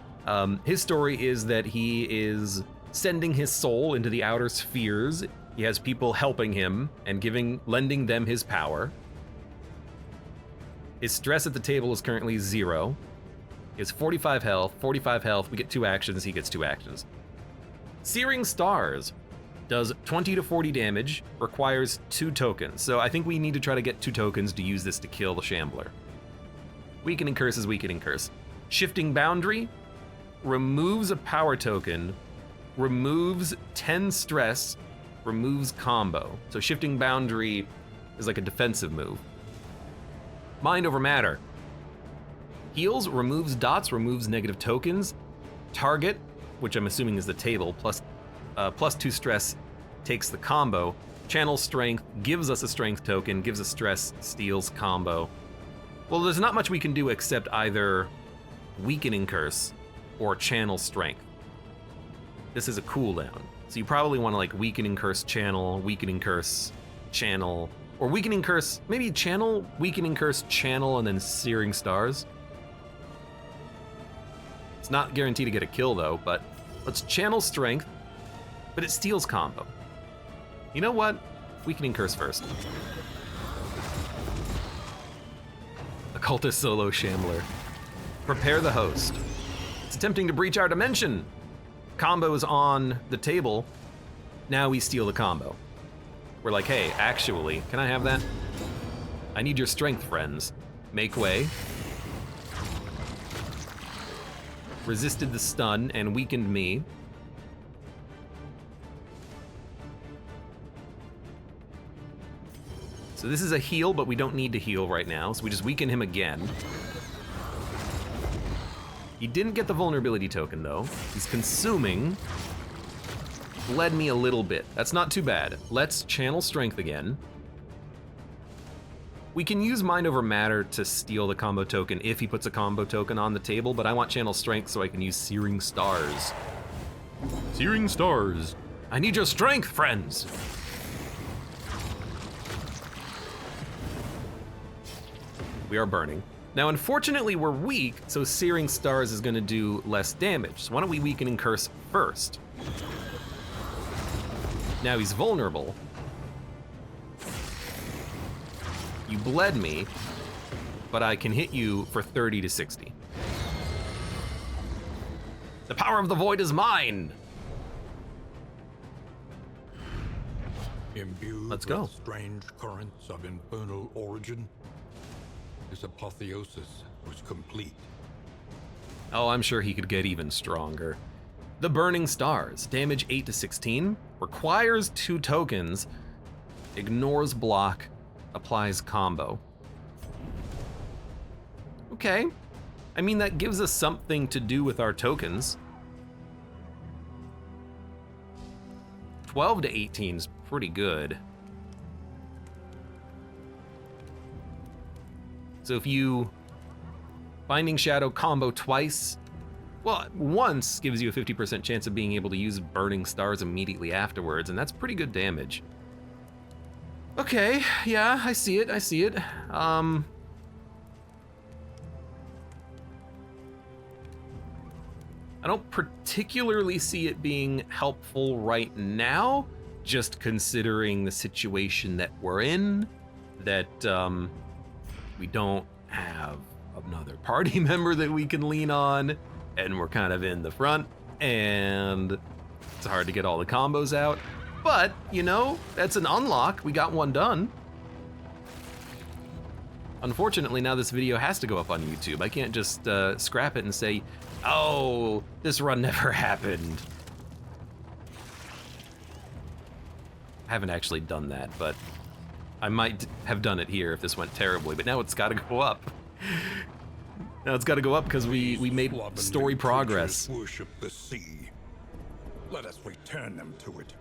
His story is that he is sending his soul into the outer spheres. He has people helping him and lending them his power. His stress at the table is currently 0. He has 45 health. We get 2 actions, he gets 2 actions. Searing Stars does 20 to 40 damage, requires 2 tokens. So I think we need to try to get 2 tokens to use this to kill the Shambler. Weakening Curse is Weakening Curse. Shifting Boundary removes a power token, removes 10 stress, removes combo. So Shifting Boundary is like a defensive move. Mind over Matter. Heals, removes dots, removes negative tokens. Target, which I'm assuming is the table, plus 2 stress takes the combo. Channel Strength gives us a strength token, gives us stress, steals combo. Well, there's not much we can do except either Weakening Curse or Channel Strength. This is a cooldown. So you probably want to like Weakening Curse, channel, or Weakening Curse, maybe channel, Weakening Curse, channel, and then Searing Stars. It's not guaranteed to get a kill though, but let's Channel Strength, but it steals combo. You know what? Weakening Curse first. Occultist Solo Shambler. Prepare the Host. It's attempting to breach our dimension. Combo's on the table. Now we steal the combo. We're like, hey, actually, can I have that? I need your strength, friends. Make way. Resisted the stun and weakened me. So this is a heal, but we don't need to heal right now, so we just weaken him again. He didn't get the vulnerability token though. He's consuming. Bled me a little bit. That's not too bad. Let's Channel Strength again. We can use Mind Over Matter to steal the combo token if he puts a combo token on the table, but I want Channel Strength so I can use Searing Stars. Searing Stars. I need your strength, friends. We are burning. Now, unfortunately, we're weak, so Searing Stars is gonna do less damage. So why don't we Weakening Curse first? Now he's vulnerable. You bled me. but I can hit you for 30 to 60. The power of the void is mine! Imbued Let's go. with strange currents of infernal origin, his apotheosis was complete. Oh, I'm sure he could get even stronger. The Burning Stars, damage 8 to 16, requires 2 tokens, ignores block, applies combo. Okay. I mean, that gives us something to do with our tokens. 12 to 18 is pretty good. So if you Binding Shadow combo twice, well, once gives you a 50% chance of being able to use Burning Stars immediately afterwards, and that's pretty good damage. Okay, yeah, I see it, I see it. I don't particularly see it being helpful right now, just considering the situation that we're in, that we don't have another party member that we can lean on, and we're kind of in the front, and it's hard to get all the combos out. But, you know, that's an unlock. We got one done. Unfortunately, now this video has to go up on YouTube. I can't just scrap it and say, oh, this run never happened. I haven't actually done that, but I might have done it here if this went terribly, but now it's gotta go up. Now it's gotta go up because we made story progress. Worship the sea. Let us return them to it.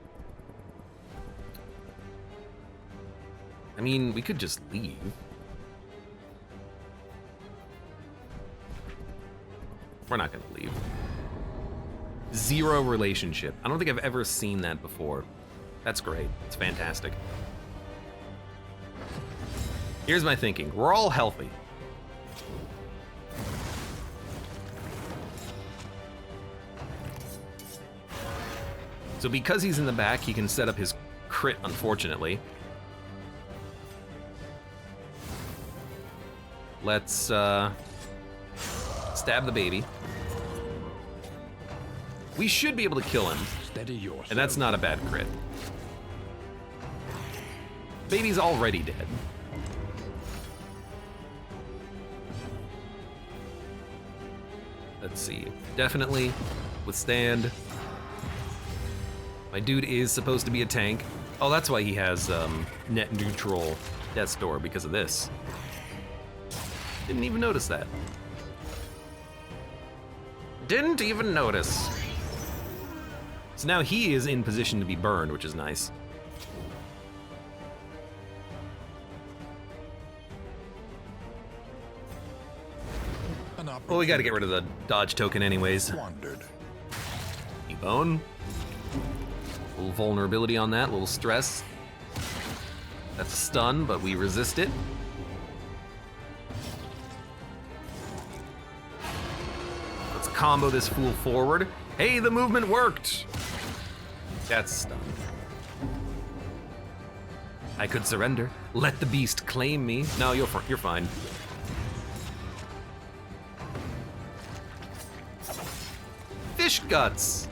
I mean, we could just leave. We're not gonna leave. 0 relationship. I don't think I've ever seen that before. That's great. It's fantastic. Here's my thinking. We're all healthy. So because he's in the back, he can set up his crit, unfortunately. Let's stab the baby. We should be able to kill him. Steady yourself. And that's not a bad crit. Baby's already dead. Let's see. Definitely withstand. My dude is supposed to be a tank. Oh, that's why he has net neutral Death's Door, because of this. Didn't even notice that. Didn't even notice. So now he is in position to be burned, which is nice. Well, we gotta get rid of the dodge token anyways. Wandered. E-bone. A little vulnerability on that, a little stress. That's a stun, but we resist it. Let's combo this fool forward. Hey, the movement worked! That's stun. I could surrender. Let the beast claim me. No, you're fine. Fish guts!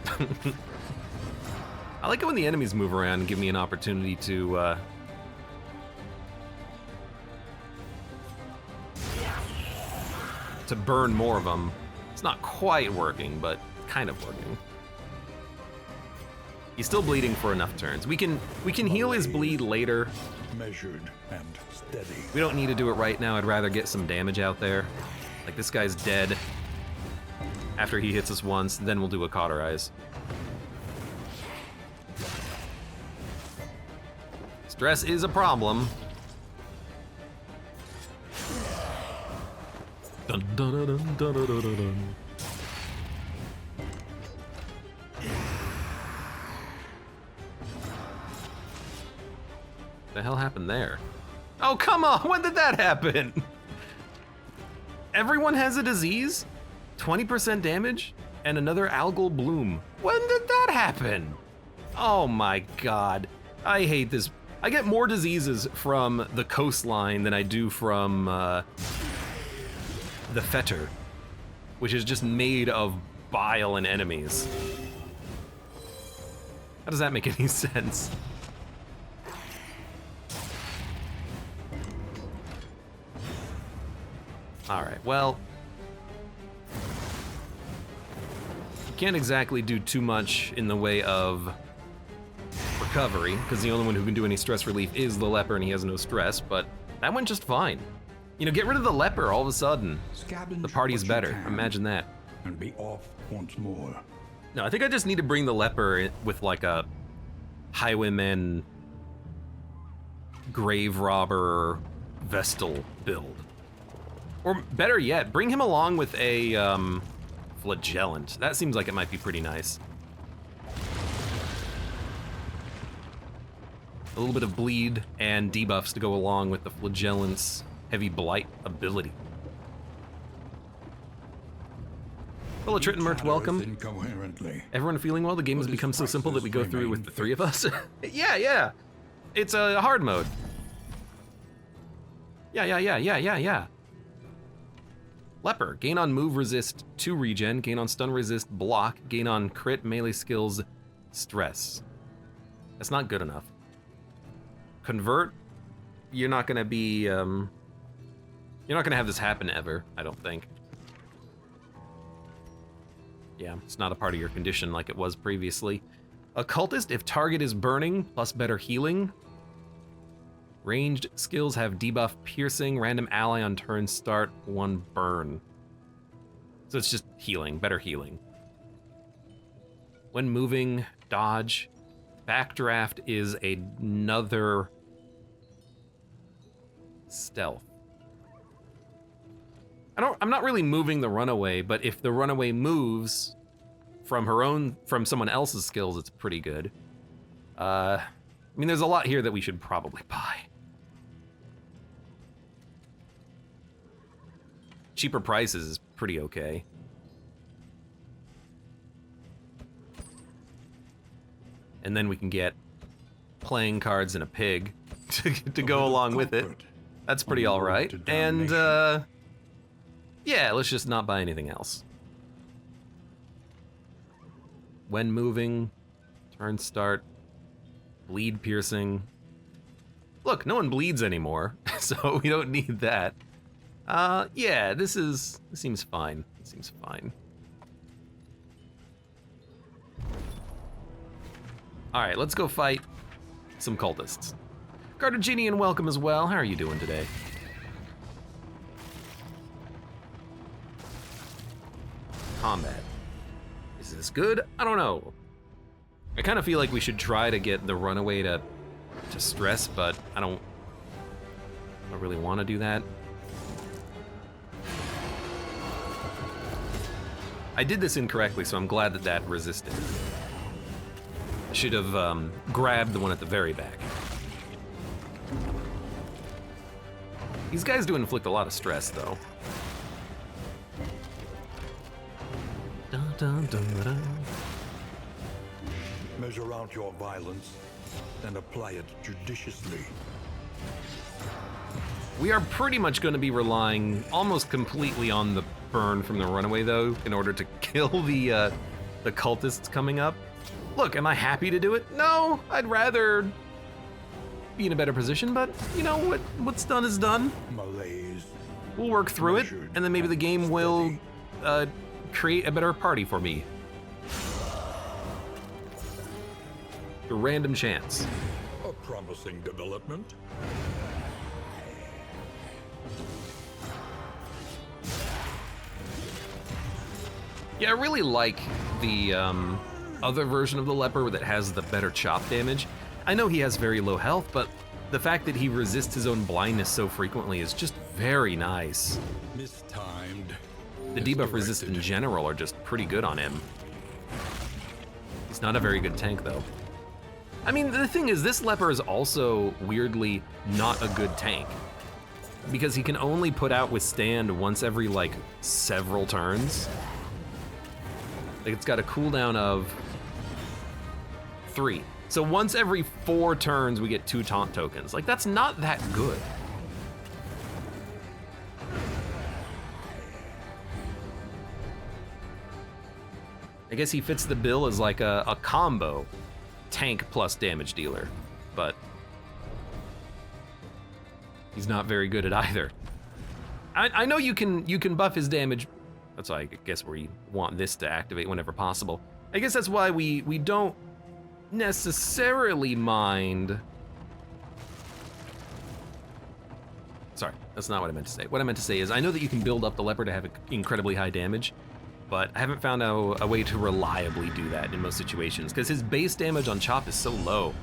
I like it when the enemies move around and give me an opportunity to burn more of them. It's not quite working, but kind of working. He's still bleeding for enough turns. We can heal his bleed later. Measured and steady. We don't need to do it right now. I'd rather get some damage out there. Like, this guy's dead. After he hits us once, then we'll do a cauterize. Stress is a problem. Dun, dun, dun, dun, dun, dun, dun, dun. The hell happened there? Oh, come on! When did that happen? Everyone has a disease? 20% damage? And another algal bloom. When did that happen? Oh my god. I hate this. I get more diseases from the coastline than I do from the fetter, which is just made of bile and enemies. How does that make any sense? Alright, well, you can't exactly do too much in the way of recovery, because the only one who can do any stress relief is the leper, and he has no stress, but that went just fine. You know, get rid of the leper, all of a sudden, the party's better. Imagine that. And be off once more. No, I think I just need to bring the leper with like a highwayman, grave robber, Vestal build. Or better yet, bring him along with a flagellant. That seems like it might be pretty nice. A little bit of bleed and debuffs to go along with the flagellant's heavy blight ability. Hello, Triton Merch, welcome. Everyone feeling well? The game has become so simple that we go through with the three of us. Yeah. It's a hard mode. Yeah. Leper, gain on move resist 2 regen, gain on stun resist block, gain on crit melee skills stress. That's not good enough. Convert, you're not gonna be, you're not gonna have this happen ever, I don't think. Yeah, it's not a part of your condition like it was previously. Occultist, if target is burning, plus better healing. Ranged skills have debuff piercing, random ally on turn start, 1 burn. So it's just healing, better healing. When moving, dodge. Backdraft is another stealth. I'm not really moving the runaway, but if the runaway moves from someone else's skills, it's pretty good. I mean, there's a lot here that we should probably buy. Cheaper prices is pretty okay. And then we can get playing cards and a pig to go along with it. That's pretty all right. And yeah, let's just not buy anything else. When moving, turn start, bleed piercing. Look, no one bleeds anymore, so we don't need that. Yeah, this seems fine. It seems fine. All right, let's go fight some cultists. Cartaginian, welcome as well. How are you doing today? Combat. Is this good? I don't know. I kind of feel like we should try to get the runaway to stress, but I don't really want to do that. I did this incorrectly, so I'm glad that resisted. I should have grabbed the one at the very back. These guys do inflict a lot of stress, though. Dun, dun, dun, dun. Measure out your violence and apply it judiciously. We are pretty much going to be relying almost completely on the burn from the runaway, though, in order to kill the cultists coming up. Look, am I happy to do it? No, I'd rather be in a better position, but you know what's done is done. Malaise. We'll work through it, and then maybe the game will create a better party for me. A random chance. A promising development. Yeah, I really like the other version of the leper that has the better chop damage. I know he has very low health, but the fact that he resists his own blindness so frequently is just very nice. Mistimed. The debuff resists in general are just pretty good on him. He's not a very good tank, though. I mean, the thing is, this leper is also weirdly not a good tank, because he can only put out withstand once every like several turns. Like, it's got a cooldown of 3. So once every 4 turns, we get 2 taunt tokens. Like, that's not that good. I guess he fits the bill as like a combo tank plus damage dealer, but he's not very good at either. I know you can buff his damage. That's why I guess we want this to activate whenever possible. I guess that's why we don't necessarily mind. Sorry, that's not what I meant to say. What I meant to say is I know that you can build up the leper to have incredibly high damage, but I haven't found a way to reliably do that in most situations because his base damage on chop is so low.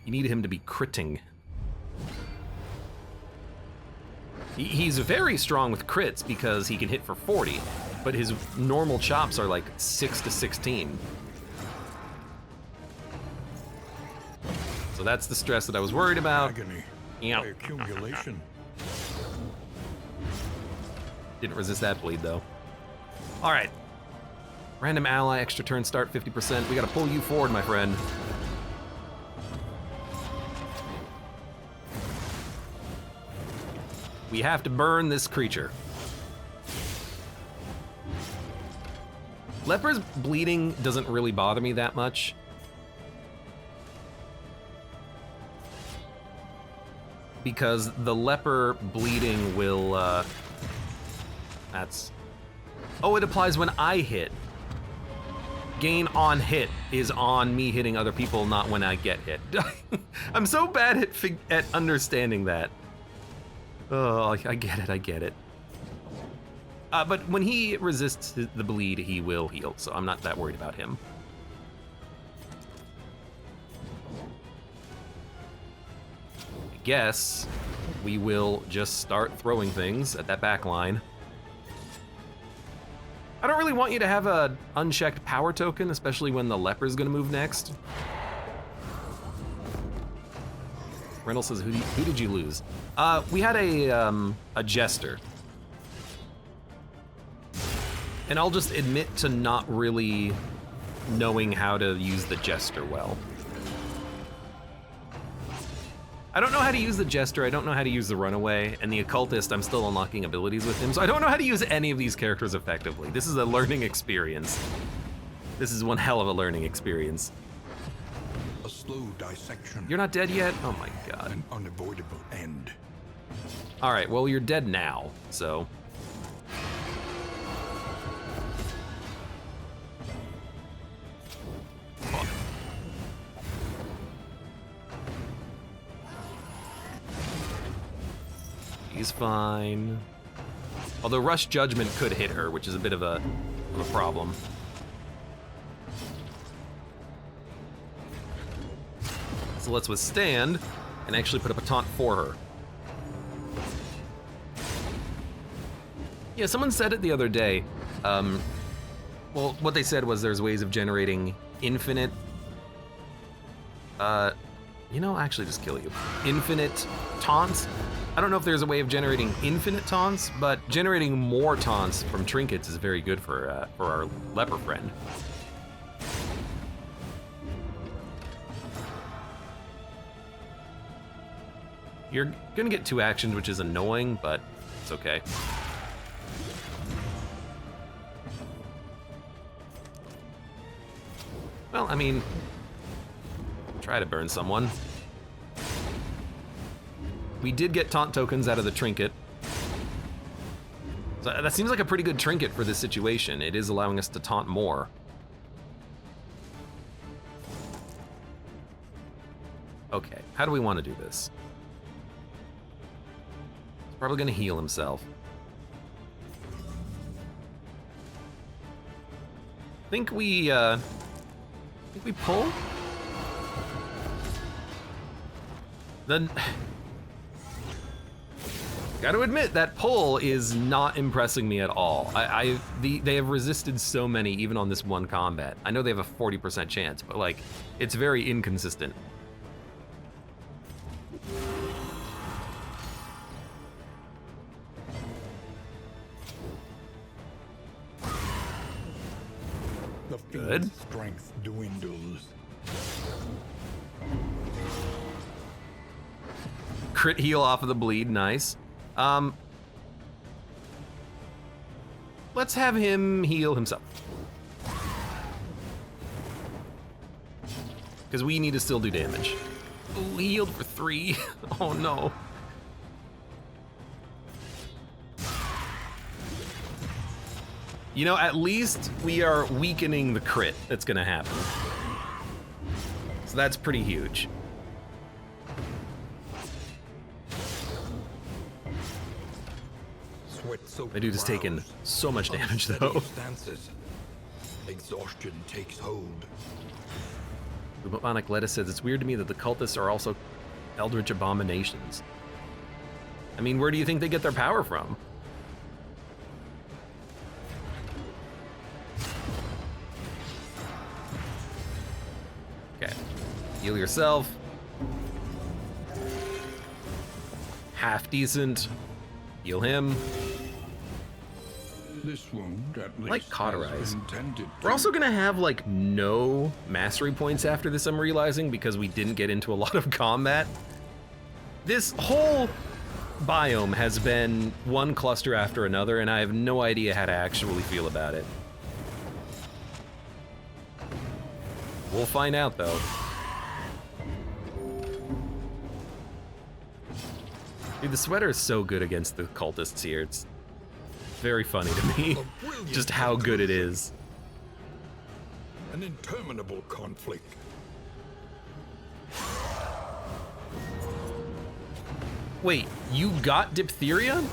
You need him to be critting. He's very strong with crits because he can hit for 40, but his normal chops are like 6 to 16. So that's the stress that I was worried about. Agony. Yeah. By accumulation. Didn't resist that bleed though. All right. Random ally, extra turn start, 50%. We gotta pull you forward, my friend. We have to burn this creature. Leper's bleeding doesn't really bother me that much. Because the leper bleeding will, that's... Oh, it applies when I hit. Gain on hit is on me hitting other people, not when I get hit. I'm so bad at understanding that. Oh, I get it. But when he resists the bleed, he will heal, so I'm not that worried about him. I guess we will just start throwing things at that back line. I don't really want you to have a unchecked power token, especially when the leper's gonna move next. Reynolds says, who did you lose? We had a jester. And I'll just admit to not really knowing how to use the jester well. I don't know how to use the jester, I don't know how to use the runaway, and the occultist, I'm still unlocking abilities with him, so I don't know how to use any of these characters effectively. This is a learning experience. This is one hell of a learning experience. A slow dissection. You're not dead yet? Oh my god. An unavoidable end. Alright, well you're dead now, so... He's fine. Although Rush Judgment could hit her, which is a bit of a problem. So let's withstand and actually put up a taunt for her. Yeah, someone said it the other day. Well, what they said was there's ways of generating infinite, actually just kill you. Infinite taunts. I don't know if there's a way of generating infinite taunts, but generating more taunts from trinkets is very good for our leper friend. You're gonna get 2 actions, which is annoying, but it's okay. Well, I mean, try to burn someone. We did get taunt tokens out of the trinket. So that seems like a pretty good trinket for this situation. It is allowing us to taunt more. Okay, how do we want to do this? He's probably gonna heal himself. Think we pull? Then... Gotta admit, that pull is not impressing me at all. They have resisted so many, even on this one combat. I know they have a 40% chance, but like, it's very inconsistent. The Good. Strength dwindles. Crit heal off of the bleed, nice. Let's have him heal himself. because we need to still do damage. Oh, he healed for 3. Oh no. You know, at least we are weakening the crit that's gonna happen. So that's pretty huge. My dude has taken so much damage though. Exhaustion takes hold. Bubonic Lettuce says, it's weird to me that the cultists are also eldritch abominations. I mean, where do you think they get their power from? Okay, heal yourself. Half decent. Heal him. This wound, at least, Like cauterize. intended We're also gonna have like no mastery points after this, I'm realizing, because we didn't get into a lot of combat. This whole biome has been one cluster after another, and I have no idea how to actually feel about it. We'll find out though. Dude, the sweater is so good against the cultists here. It's very funny to me, just how good it is. an interminable conflict. Wait, you got diphtheria?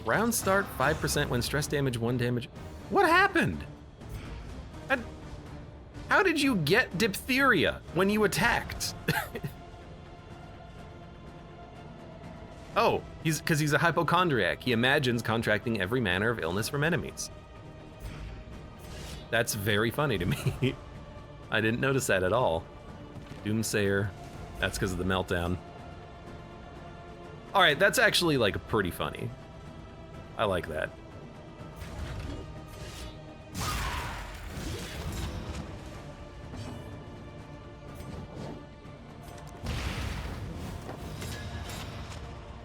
Round start 5% when stress damage, 1 damage. What happened? How did you get diphtheria when you attacked? Oh, because he's a hypochondriac. He imagines contracting every manner of illness from enemies. That's very funny to me. I didn't notice that at all. Doomsayer, that's because of the meltdown. All right, that's actually like pretty funny. I like that.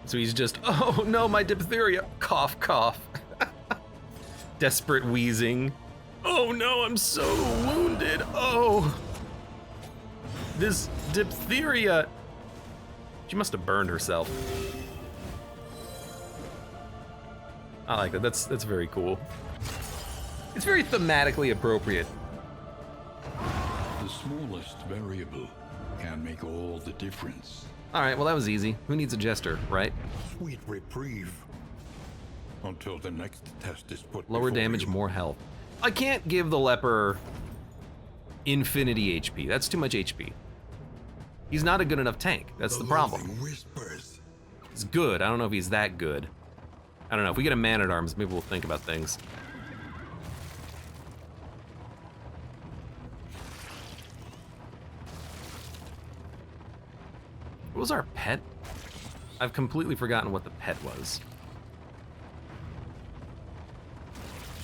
So he's just, oh no, my diphtheria. Cough, cough. Desperate wheezing. Oh no, I'm so wounded. Oh. This diphtheria. She must have burned herself. I like that. That's very cool. It's very thematically appropriate. The smallest variable can make all the difference. All right, well that was easy. Who needs a jester, right? Sweet reprieve. Until the next test is put Lower before damage, you. more health. I can't give the leper infinity HP. That's too much HP. He's not a good enough tank. That's the problem. loathing whispers. He's good. I don't know if he's that good. I don't know. If we get a man-at-arms, maybe we'll think about things. What was our pet? I've completely forgotten what the pet was.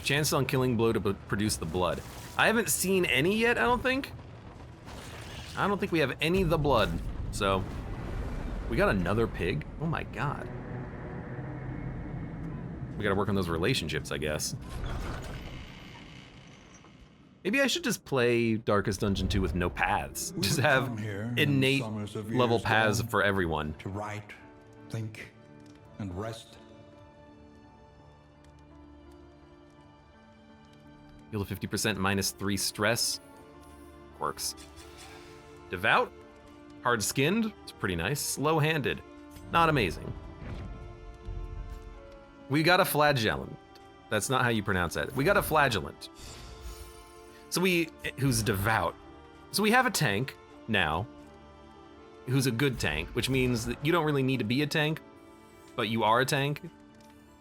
Chance on killing blow to produce the blood. I haven't seen any yet, I don't think. I don't think we have any of the blood. So, we got another pig? Oh my god. We gotta work on those relationships, I guess. Maybe I should just play Darkest Dungeon 2 with no paths. Just have come here in innate summers of level years paths gone. for everyone. To write, think, and rest. Heal to 50% -3 stress. Works. Devout. Hard-skinned. It's pretty nice. Slow-handed. Not amazing. We got a flagellant. That's not how you pronounce that. We got a flagellant. So who's devout. So we have a tank now, who's a good tank, which means that you don't really need to be a tank, but you are a tank,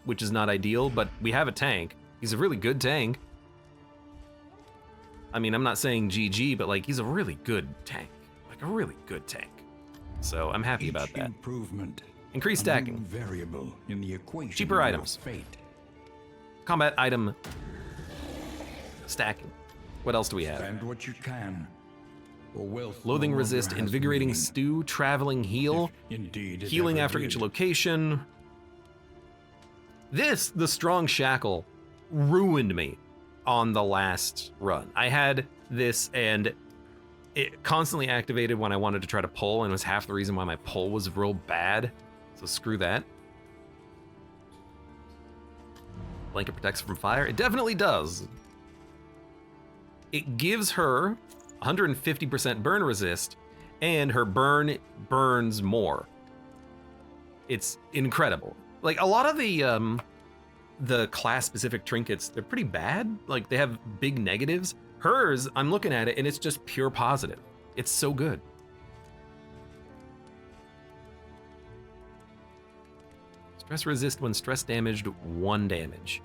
which is not ideal, but we have a tank. He's a really good tank. I mean, I'm not saying GG, but like, he's a really good tank. Like a really good tank. So I'm happy about that. Improvement. Increased a new stacking. variable in the equation. Cheaper of items. Fate. Combat item stacking. What else do we have? Spend what you can. For wealth Loathing no longer resist, has invigorating meaning. stew, traveling heal, If indeed it healing ever after did. each location. This, the strong shackle, ruined me. on the last run. I had this and it constantly activated when I wanted to try to pull, and was half the reason why my pull was real bad. So screw that. Blanket protects from fire. It definitely does. It gives her 150% burn resist, and her burn burns more. It's incredible. Like, a lot of the class-specific trinkets, they're pretty bad. Like, they have big negatives. Hers, I'm looking at it, and it's just pure positive. It's so good. Stress resist when stress damaged, 1 damage.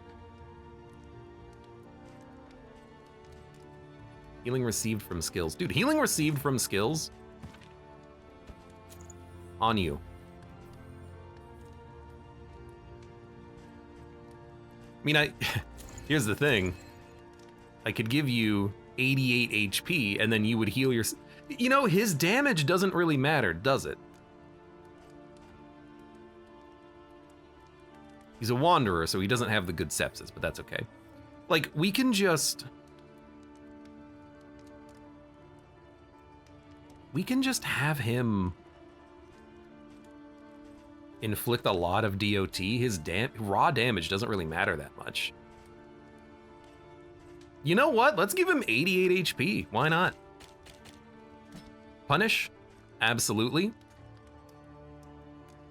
Healing received from skills. Dude, healing received from skills? On you. I mean, here's the thing. I could give you 88 HP and then you would heal your... You know, his damage doesn't really matter, does it? He's a wanderer, so he doesn't have the good sepsis, but that's okay. Like, we can just have him inflict a lot of DOT. His raw damage doesn't really matter that much. You know what? Let's give him 88 HP. Why not? Punish? Absolutely.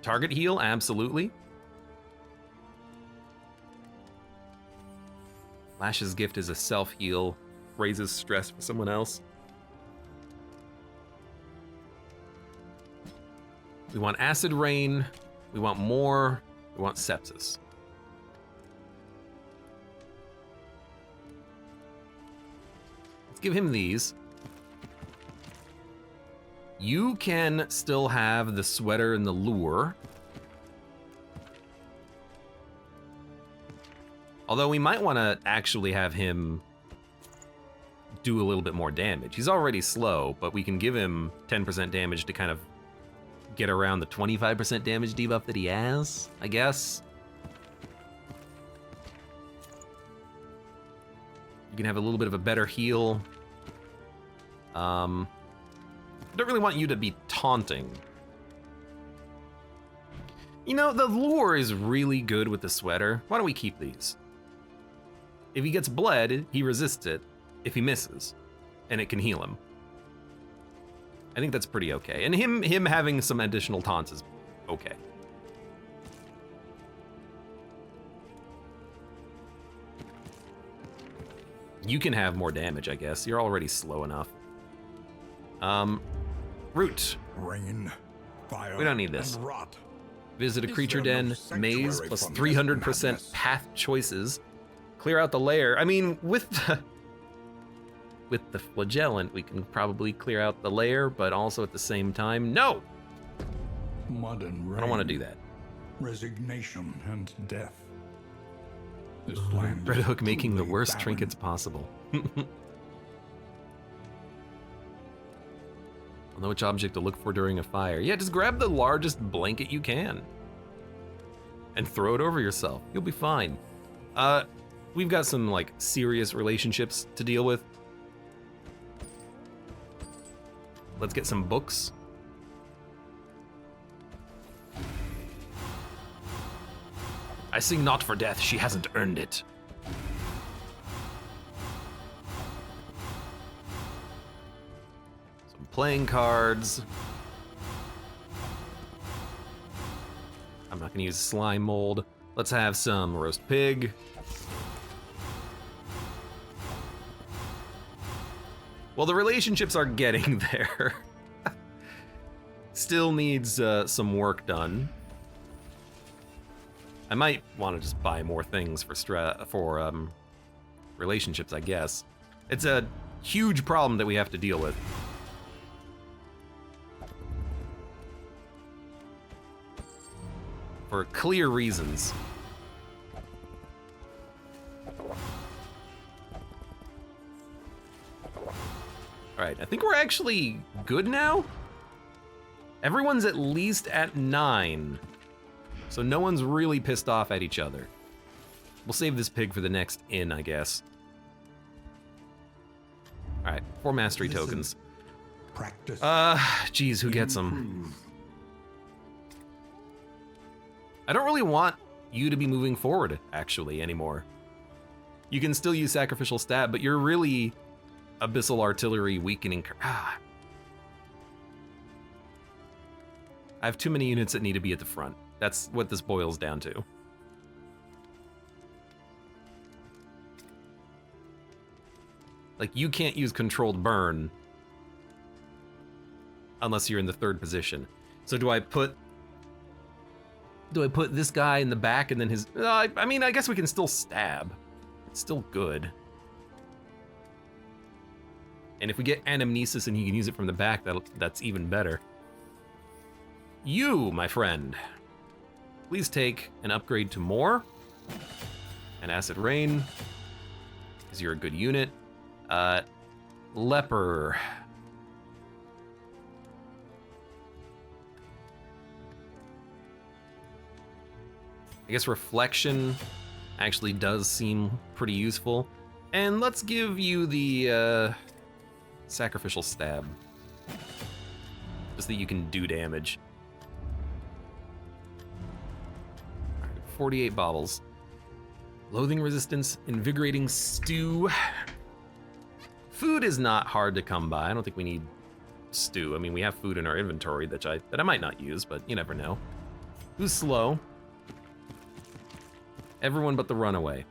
Target heal? Absolutely. Lash's gift is a self-heal. Raises stress for someone else. We want acid rain. We want more. We want sepsis. Let's give him these. You can still have the sweater and the lure. Although we might want to actually have him do a little bit more damage. He's already slow, but we can give him 10% damage to kind of get around the 25% damage debuff that he has, I guess. You can have a little bit of a better heal. I don't really want you to be taunting. You know, the lure is really good with the sweater. Why don't we keep these? If he gets bled, he resists it if he misses, and it can heal him. I think that's pretty okay. And him having some additional taunts is okay. You can have more damage, I guess. You're already slow enough. Root. Rain, fire, We don't need this. and rot. Visit a Is creature there no den, sanctuary maze, plus from this 300% madness? path choices. Clear out the lair. I mean, with the flagellant, we can probably clear out the lair, but also at the same time, no! Mud and rain. I don't want to do that. Resignation and death. This land Red is Hook making the truly worst barren. trinkets possible. I'll know which object to look for during a fire. Yeah, just grab the largest blanket you can. And throw it over yourself. You'll be fine. We've got some, like, serious relationships to deal with. Let's get some books. I sing not for death, she hasn't earned it. Some playing cards. I'm not gonna use slime mold. Let's have some roast pig. Well, the relationships are getting there. Still needs some work done. I might want to just buy more things for relationships, I guess. It's a huge problem that we have to deal with. For clear reasons. All right, I think we're actually good now. Everyone's at least at 9. So no one's really pissed off at each other. We'll save this pig for the next inn, I guess. All right, 4 mastery Listen. tokens. Practice. Geez, who gets them? I don't really want you to be moving forward, actually, anymore. You can still use sacrificial stab, but you're really abyssal artillery weakening. I have too many units that need to be at the front. That's what this boils down to. Like, you can't use controlled burn unless you're in the 3rd position. So do I put this guy in the back and then his... I mean, I guess we can still stab. It's still good. And if we get anamnesis and he can use it from the back, that's even better. You, my friend, please take an upgrade to more. And acid rain, because you're a good unit. Leper. I guess reflection actually does seem pretty useful. And let's give you the sacrificial stab. Just that you can do damage. All right, 48 baubles. Loathing resistance, invigorating stew. Food is not hard to come by. I don't think we need stew. I mean, we have food in our inventory that I might not use, but you never know. Who's slow? Everyone but the runaway.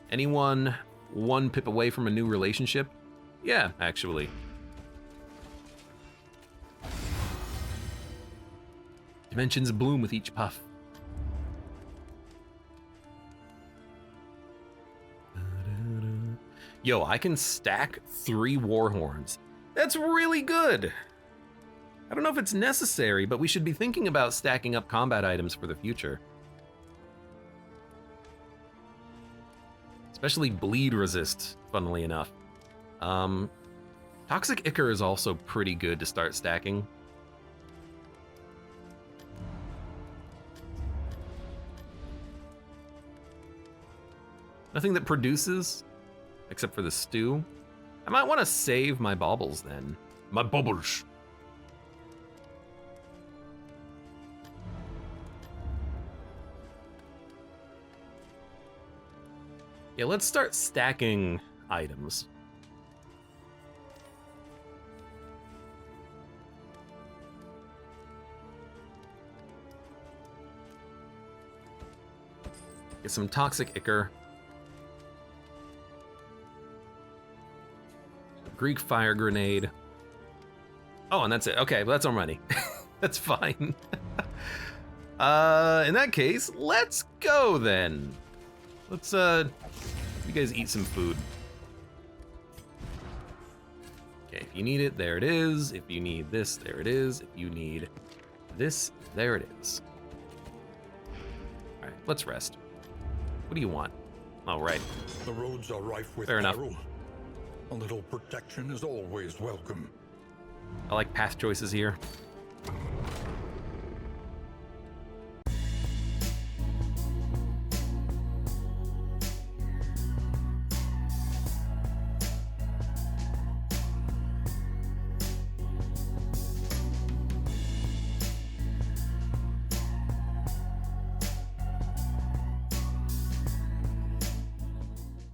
Anyone 1 pip away from a new relationship? Yeah, actually. Dimensions bloom with each puff. Yo, I can stack 3 war horns. That's really good. I don't know if it's necessary, but we should be thinking about stacking up combat items for the future. Especially bleed resist, funnily enough. Toxic Ichor is also pretty good to start stacking. Nothing that produces, except for the stew. I might want to save my baubles then. My baubles. Yeah, let's start stacking items. Get some Toxic Ichor. Greek Fire Grenade. Oh, and that's it. Okay, well, that's all money. That's fine. In that case, let's go then. Let's, you guys eat some food. Okay, if you need it, there it is. If you need this, there it is. If you need this, there it is. All right, let's rest. What do you want? Oh, right. The roads are rife with Fair enough. peril. A little protection is always welcome. I like path choices here.